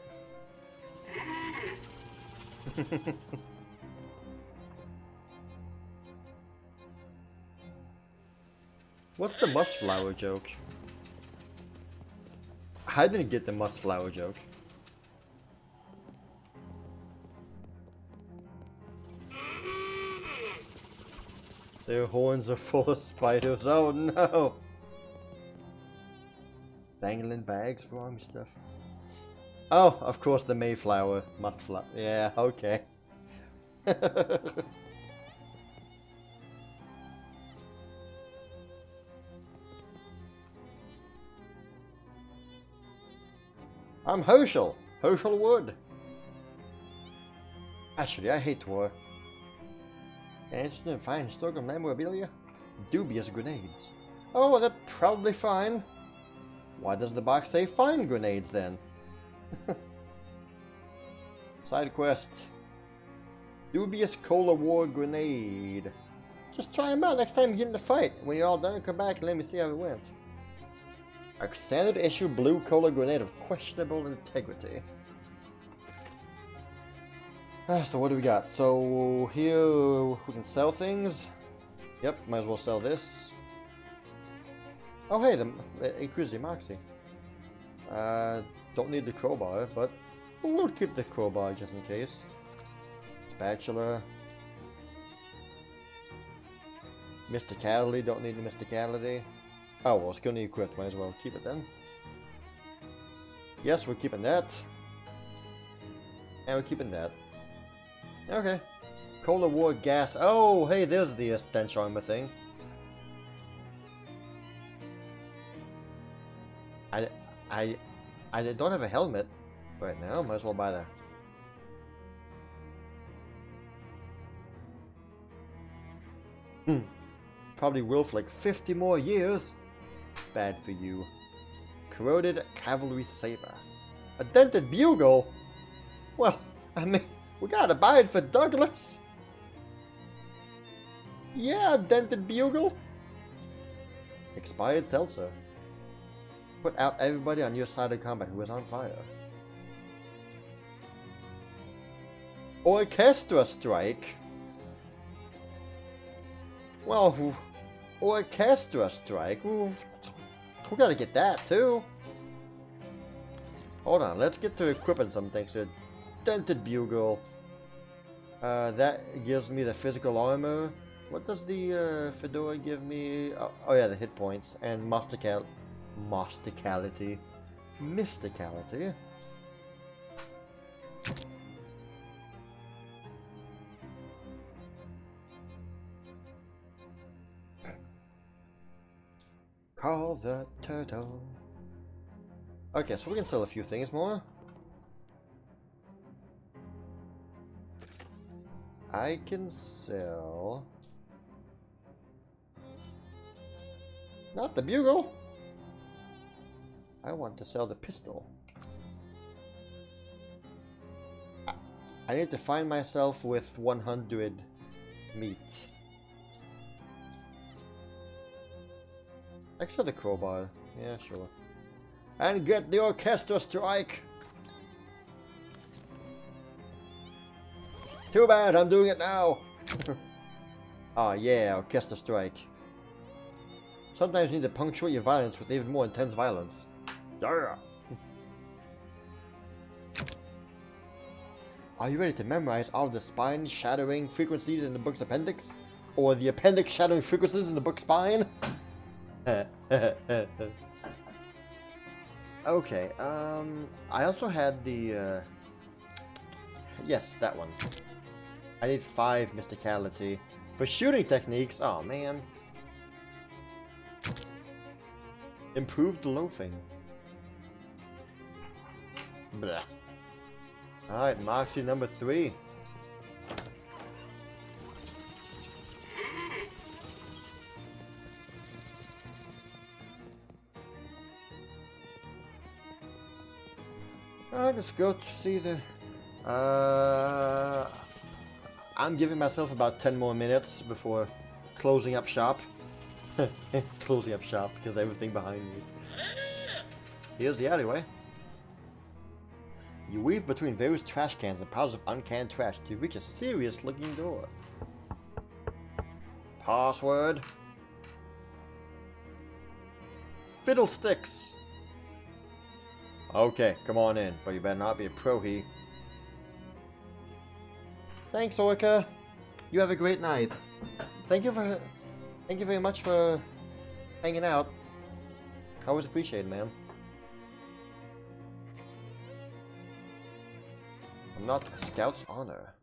What's the must flower joke? I didn't get the must flower joke. Their horns are full of spiders. Oh no! Dangling bags for army stuff. Oh, of course the Mayflower must flower. Yeah, okay. I'm Herschel. Herschel Wood. Actually, I hate war. Interested in fine historical memorabilia? Dubious grenades. Oh, they're probably fine. Why does the box say fine grenades then? Side quest. Dubious Cola War grenade. Just try them out next time you get in the fight. When you're all done, come back and let me see how it went. A standard issue blue cola grenade of questionable integrity. So what do we got? So here we can sell things. Yep, might as well sell this. Oh hey, the increase the moxie. Don't need the crowbar, but we'll keep the crowbar just in case. Spatula. Mysticality, don't need the mysticality. Oh well, it's gonna equip, might as well keep it then. Yes, we're keeping that. And we're keeping that. Okay. Cola War gas. Oh, hey, there's the stench armor thing. I don't have a helmet right now. Might as well buy that. Probably will for like 50 more years. Bad for you. Corroded cavalry saber. A dented bugle? Well, I mean, we gotta buy it for Douglas. Yeah, dented bugle. Expired seltzer. Put out everybody on your side of combat who is on fire. Orchestra strike. Well, orchestra strike. We gotta get that too. Hold on, let's get to equipping some things here. Dented bugle. That gives me the physical armor. What does the fedora give me? Oh yeah, the hit points and mysticality. Mysticality. Call the turtle. Okay, so we can sell a few things more. I can sell... Not the bugle! I want to sell the pistol. I need to find myself with 100 meat. Extra the crowbar. Yeah, sure. And get the orchestra strike! Too bad, I'm doing it now! Oh yeah, orchestra strike. Sometimes you need to punctuate your violence with even more intense violence. Yeah! Are you ready to memorize all the spine-shattering frequencies in the book's appendix? Or the appendix-shattering frequencies in the book's spine? Okay, I also had the, yes, that one. I need 5 mysticality. For shooting techniques, oh man. Improved loafing. Blah. Alright, Moxie number 3. Let's go to see the... I'm giving myself about 10 more minutes before closing up shop. Closing up shop because everything behind me. Here's the alleyway. You weave between various trash cans and piles of uncanned trash to reach a serious looking door. Password. Fiddlesticks. Okay, come on in, but you better not be a pro-he. Thanks, Orca. You have a great night. Thank you very much for hanging out. Always appreciated, man. I'm not a Scout's honor.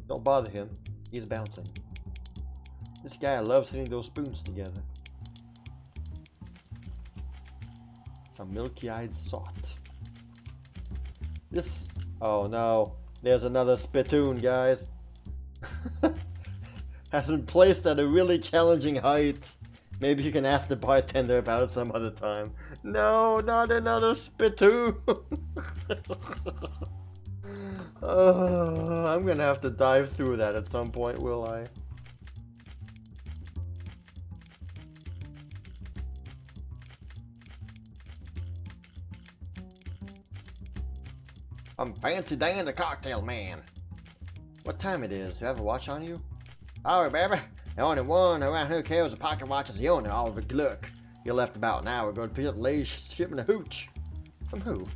Don't bother him. He's bouncing. This guy loves hitting those spoons together. A milky-eyed sot. This... Oh no. There's another spittoon, guys. Has been placed at a really challenging height. Maybe you can ask the bartender about it some other time. No, not another spittoon. I'm gonna have to dive through that at some point, will I? I'm Fancy Dan the Cocktail Man. What time it is? Do you have a watch on you? Sorry, baby. The only one around who carries a pocket watch is the owner, Oliver Gluck. You left about an hour ago to pick up the lady shipping a hooch. From who?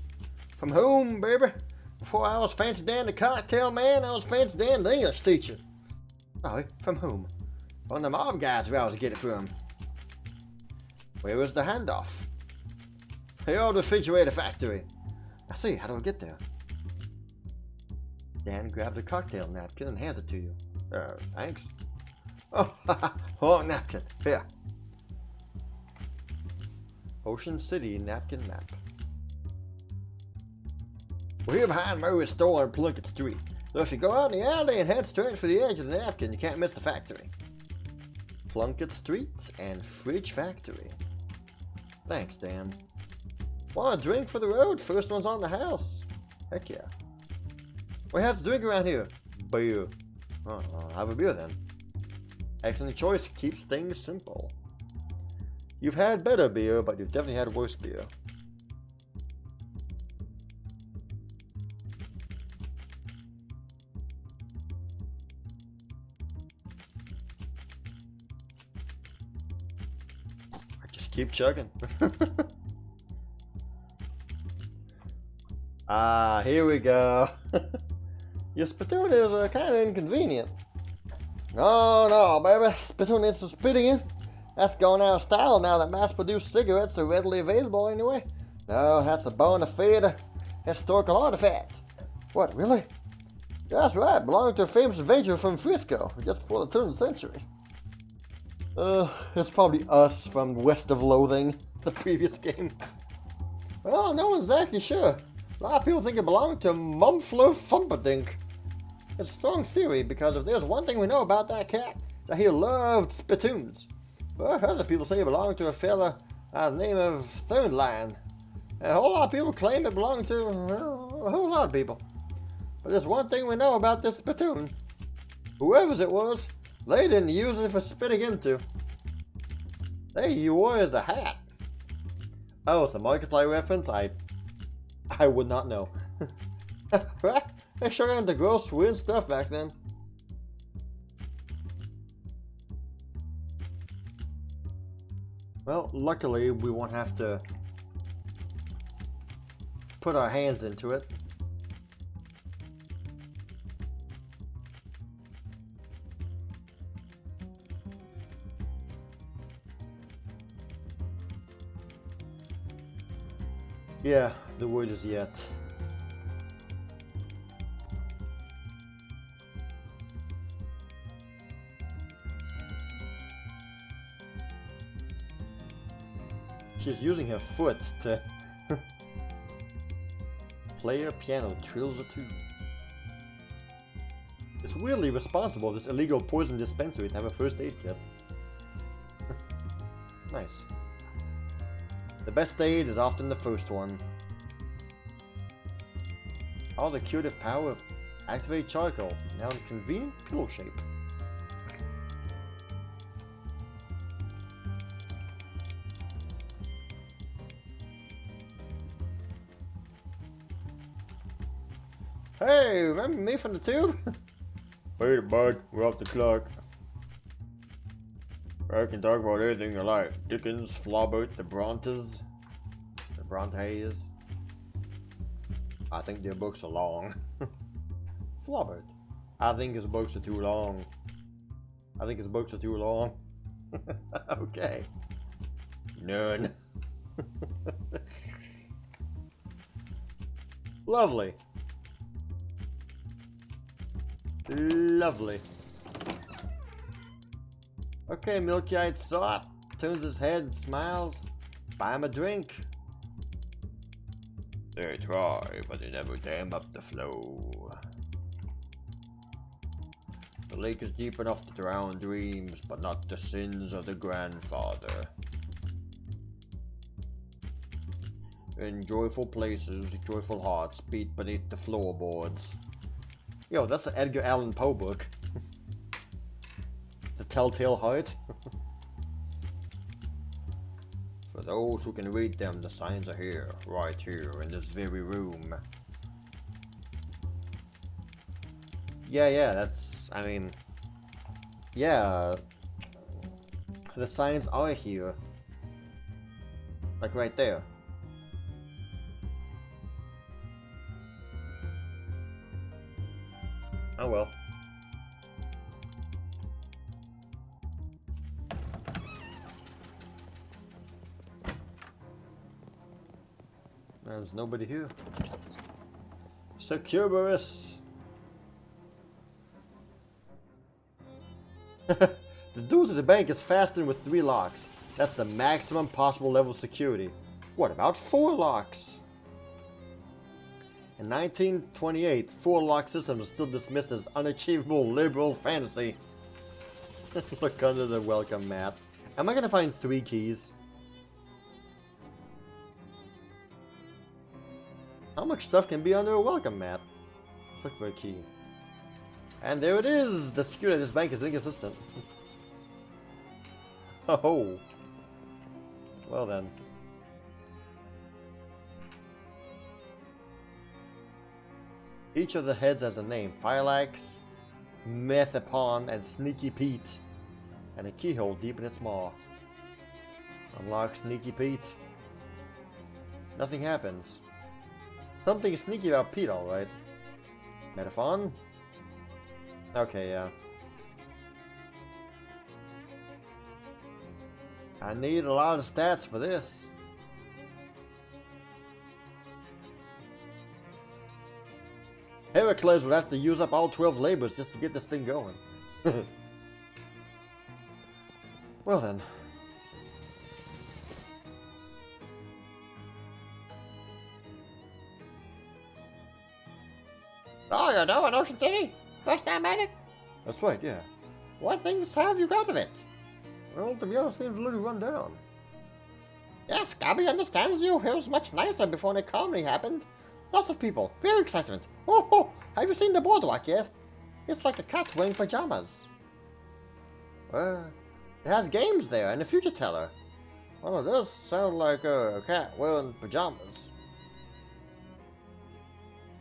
From whom, baby? Before I was Fancy Dan the Cocktail Man, I was Fancy Dan the English teacher. Sorry, from whom? From the mob guys where I was to get it from. Where was the handoff? The old refrigerator factory. I see, how do I get there? Dan grabbed a cocktail napkin and hands it to you. Thanks. Oh, oh, napkin. Here. Ocean City napkin map. We're here behind Murray's store on Plunkett Street. So if you go out in the alley and head straight for the edge of the napkin, you can't miss the factory. Plunkett Street and Fridge Factory. Thanks, Dan. Want a drink for the road? First one's on the house. Heck yeah. We have to drink around here. Beer. Oh, I'll have a beer then. Excellent choice. Keeps things simple. You've had better beer, but you've definitely had worse beer. I just keep chugging. Ah, here we go. Your spittoon is kind of inconvenient. No, baby. Spittoon is spitting in. That's going out of style now that mass-produced cigarettes are readily available anyway. No, that's a bona fide historical artifact. What, really? That's right, belonged to a famous adventurer from Frisco, just before the turn of the century. It's probably us from West of Loathing, the previous game. Well, no one's exactly sure. A lot of people think it belonged to Mumfler Fumperdink. It's a strong theory, because if there's one thing we know about that cat, that he loved spittoons. But other people say it belonged to a fella by the name of Thornline. And a whole lot of people claim it belonged to, well, a whole lot of people. But there's one thing we know about this spittoon. Whoever's it was, they didn't use it for spitting into. They wore it as a hat. Oh, it's a Markiplier reference? I would not know. Right? They sure got into gross, weird stuff back then. Well, luckily we won't have to put our hands into it. Yeah, the word is yet. She's using her foot to play her piano, trills a tune. It's weirdly responsible, this illegal poison dispensary, to have a first aid kit. Nice. The best aid is often the first one. All the curative power of activated charcoal, now in convenient pillow shape. Hey, remember me from the tube? Wait, bud, we're off the clock. I can talk about anything you like. Dickens, Flaubert, the Brontes. The Brontes. I think their books are long. Flaubert. I think his books are too long. I think his books are too long. Okay. None. Lovely. Lovely. Okay, Milky-eyed sot turns his head, smiles. Buy him a drink. They try, but they never dam up the flow. The lake is deep enough to drown dreams, but not the sins of the grandfather. In joyful places, joyful hearts beat beneath the floorboards. Yo, that's an Edgar Allan Poe book. The Telltale Heart. For those who can read them, the signs are here, right here, in this very room. Yeah, that's, I mean, yeah, the signs are here. Like right there. Oh well. There's nobody here. Succubus! The door to the bank is fastened with 3 locks. That's the maximum possible level of security. What about 4 locks? In 1928, 4-lock systems are still dismissed as unachievable liberal fantasy. Look under the welcome mat. Am I gonna find 3 keys? much stuff can be under a welcome mat? Let's look for a key. And there it is! The security at this bank is inconsistent. Oh. Well then. Each of the heads has a name. Phylax, Methapon, and Sneaky Pete. And a keyhole deep in its maw. Unlock Sneaky Pete. Nothing happens. Something sneaky about Pete, alright. Metaphon? Okay, yeah. I need a lot of stats for this. Heracles would have to use up all 12 labors just to get this thing going. Well then. Oh, you're new in Ocean City? First time at it? That's right, yeah. What things have you got of it? Well, to be honest, seems a little run down. Yes, Gabby understands you. It was much nicer before the comedy happened. Lots of people. Very excitement. Oh, have you seen the boardwalk yet? It's like a cat wearing pajamas. It has games there and a future teller. Well, it does sound like a cat wearing pajamas.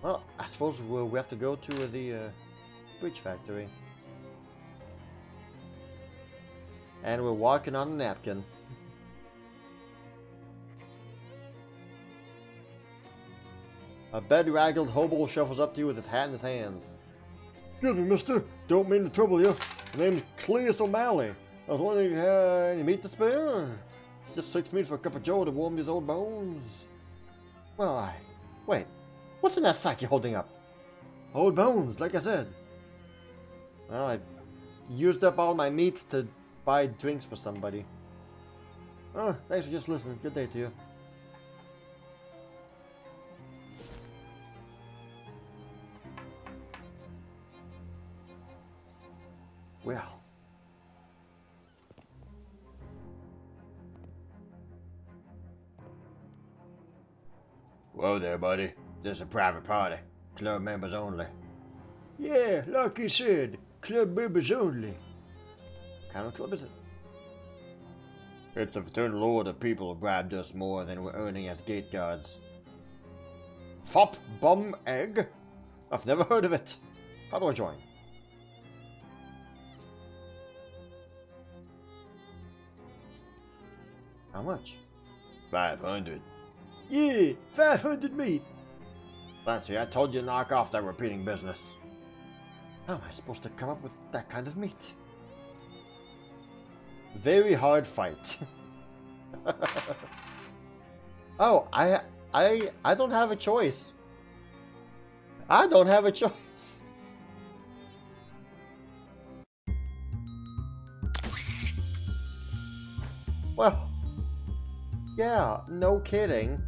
Well, I suppose we have to go to the bridge factory. And we're walking on a napkin. A bedraggled hobo shuffles up to you with his hat in his hands. Excuse me, mister. Don't mean to trouble you. My name's Cleus O'Malley. I was wondering, any meat to spare? Just 6 minutes for a cup of joe to warm these old bones. Well, wait. What's in that sack you're holding up? Old bones, like I said. Well, I used up all my meats to buy drinks for somebody. Oh, thanks for just listening. Good day to you. Well. Whoa there, buddy. This is a private party. Club members only. Yeah, like you said, club members only. What kind of club is it? It's a fraternal order of people who bribed us more than we're earning as gate guards. Fop Bum Egg? I've never heard of it. How do I join? How much? 500. Yeah, 500 meat. Fancy, I told you to knock off that repeating business. How am I supposed to come up with that kind of meat? Very hard fight. Oh, I don't have a choice. I don't have a choice. Well, yeah, no kidding.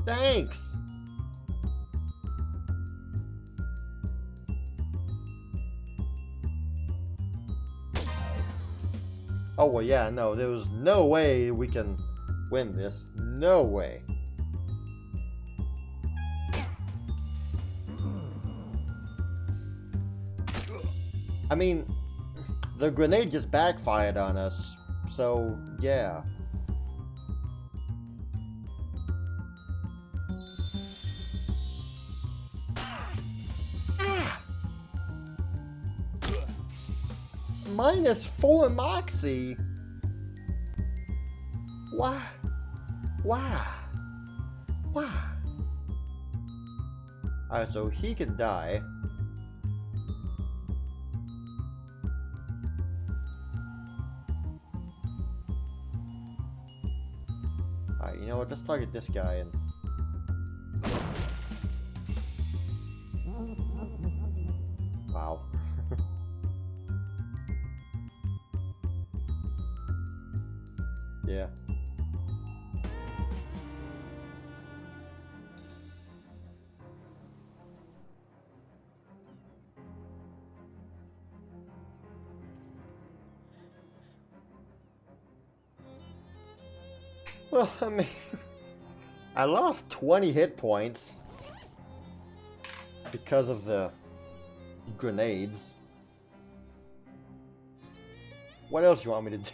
Thanks. Oh, well, yeah, no, there was no way we can win this. No way. I mean, the grenade just backfired on us, so, yeah. -4 Moxie. Why? Why? Why? Alright, so he can die. Alright, you know what? Let's target this guy and... Wow. Yeah. Well, I mean, I lost 20 hit points because of the grenades. What else do you want me to do?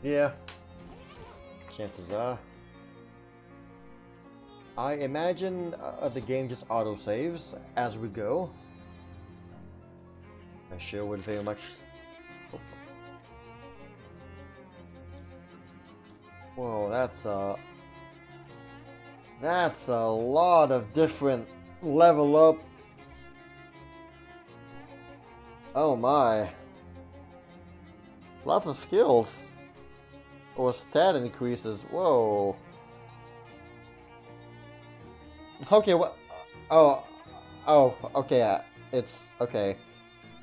Yeah, chances are. I imagine the game just auto-saves as we go. I sure would very much hope so. Whoa, that's a lot of different level up. Oh my. Lots of skills. Or stat increases. Whoa. Okay, what? Oh, okay. It's okay.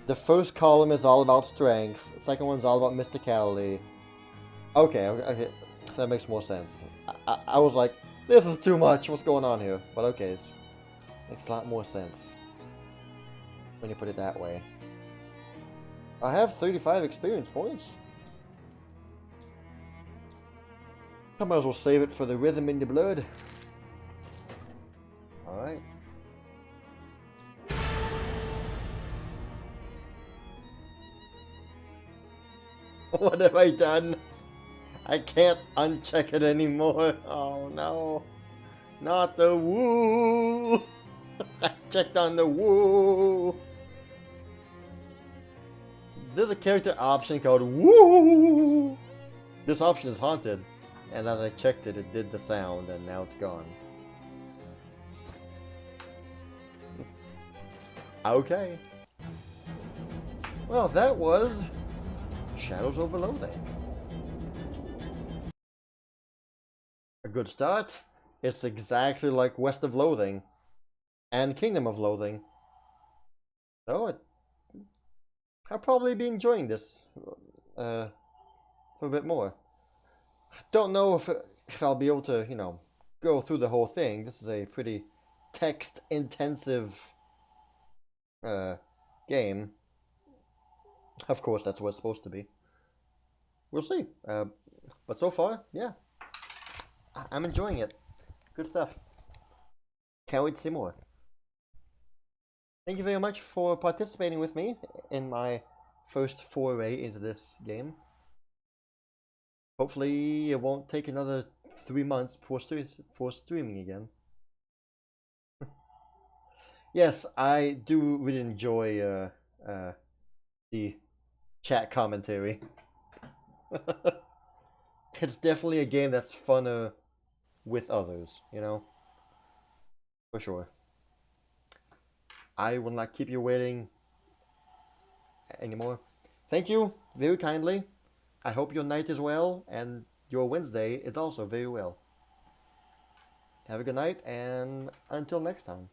The first column is all about strength. The second one's all about mysticality. Okay. That makes more sense. I was like, this is too much. What's going on here? But okay, it makes a lot more sense when you put it that way. I have 35 experience points. I might as well save it for the rhythm in the blood. Alright. What have I done? I can't uncheck it anymore. Oh no. Not the woo. I checked on the woo. There's a character option called woo. This option is haunted. And as I checked it, it did the sound, and now it's gone. Okay. Well, that was Shadows over Loathing. A good start. It's exactly like West of Loathing and Kingdom of Loathing. So I'll probably be enjoying this for a bit more. Don't know if I'll be able to, you know, go through the whole thing. This is a pretty text-intensive game. Of course, that's what it's supposed to be. We'll see. But so far, yeah, I'm enjoying it. Good stuff. Can't wait to see more. Thank you very much for participating with me in my first foray into this game. Hopefully it won't take another 3 months before streaming again. Yes, I do really enjoy the chat commentary. It's definitely a game that's funner with others, you know? For sure. I will not keep you waiting anymore. Thank you very kindly. I hope your night is well, and your Wednesday is also very well. Have a good night, and until next time.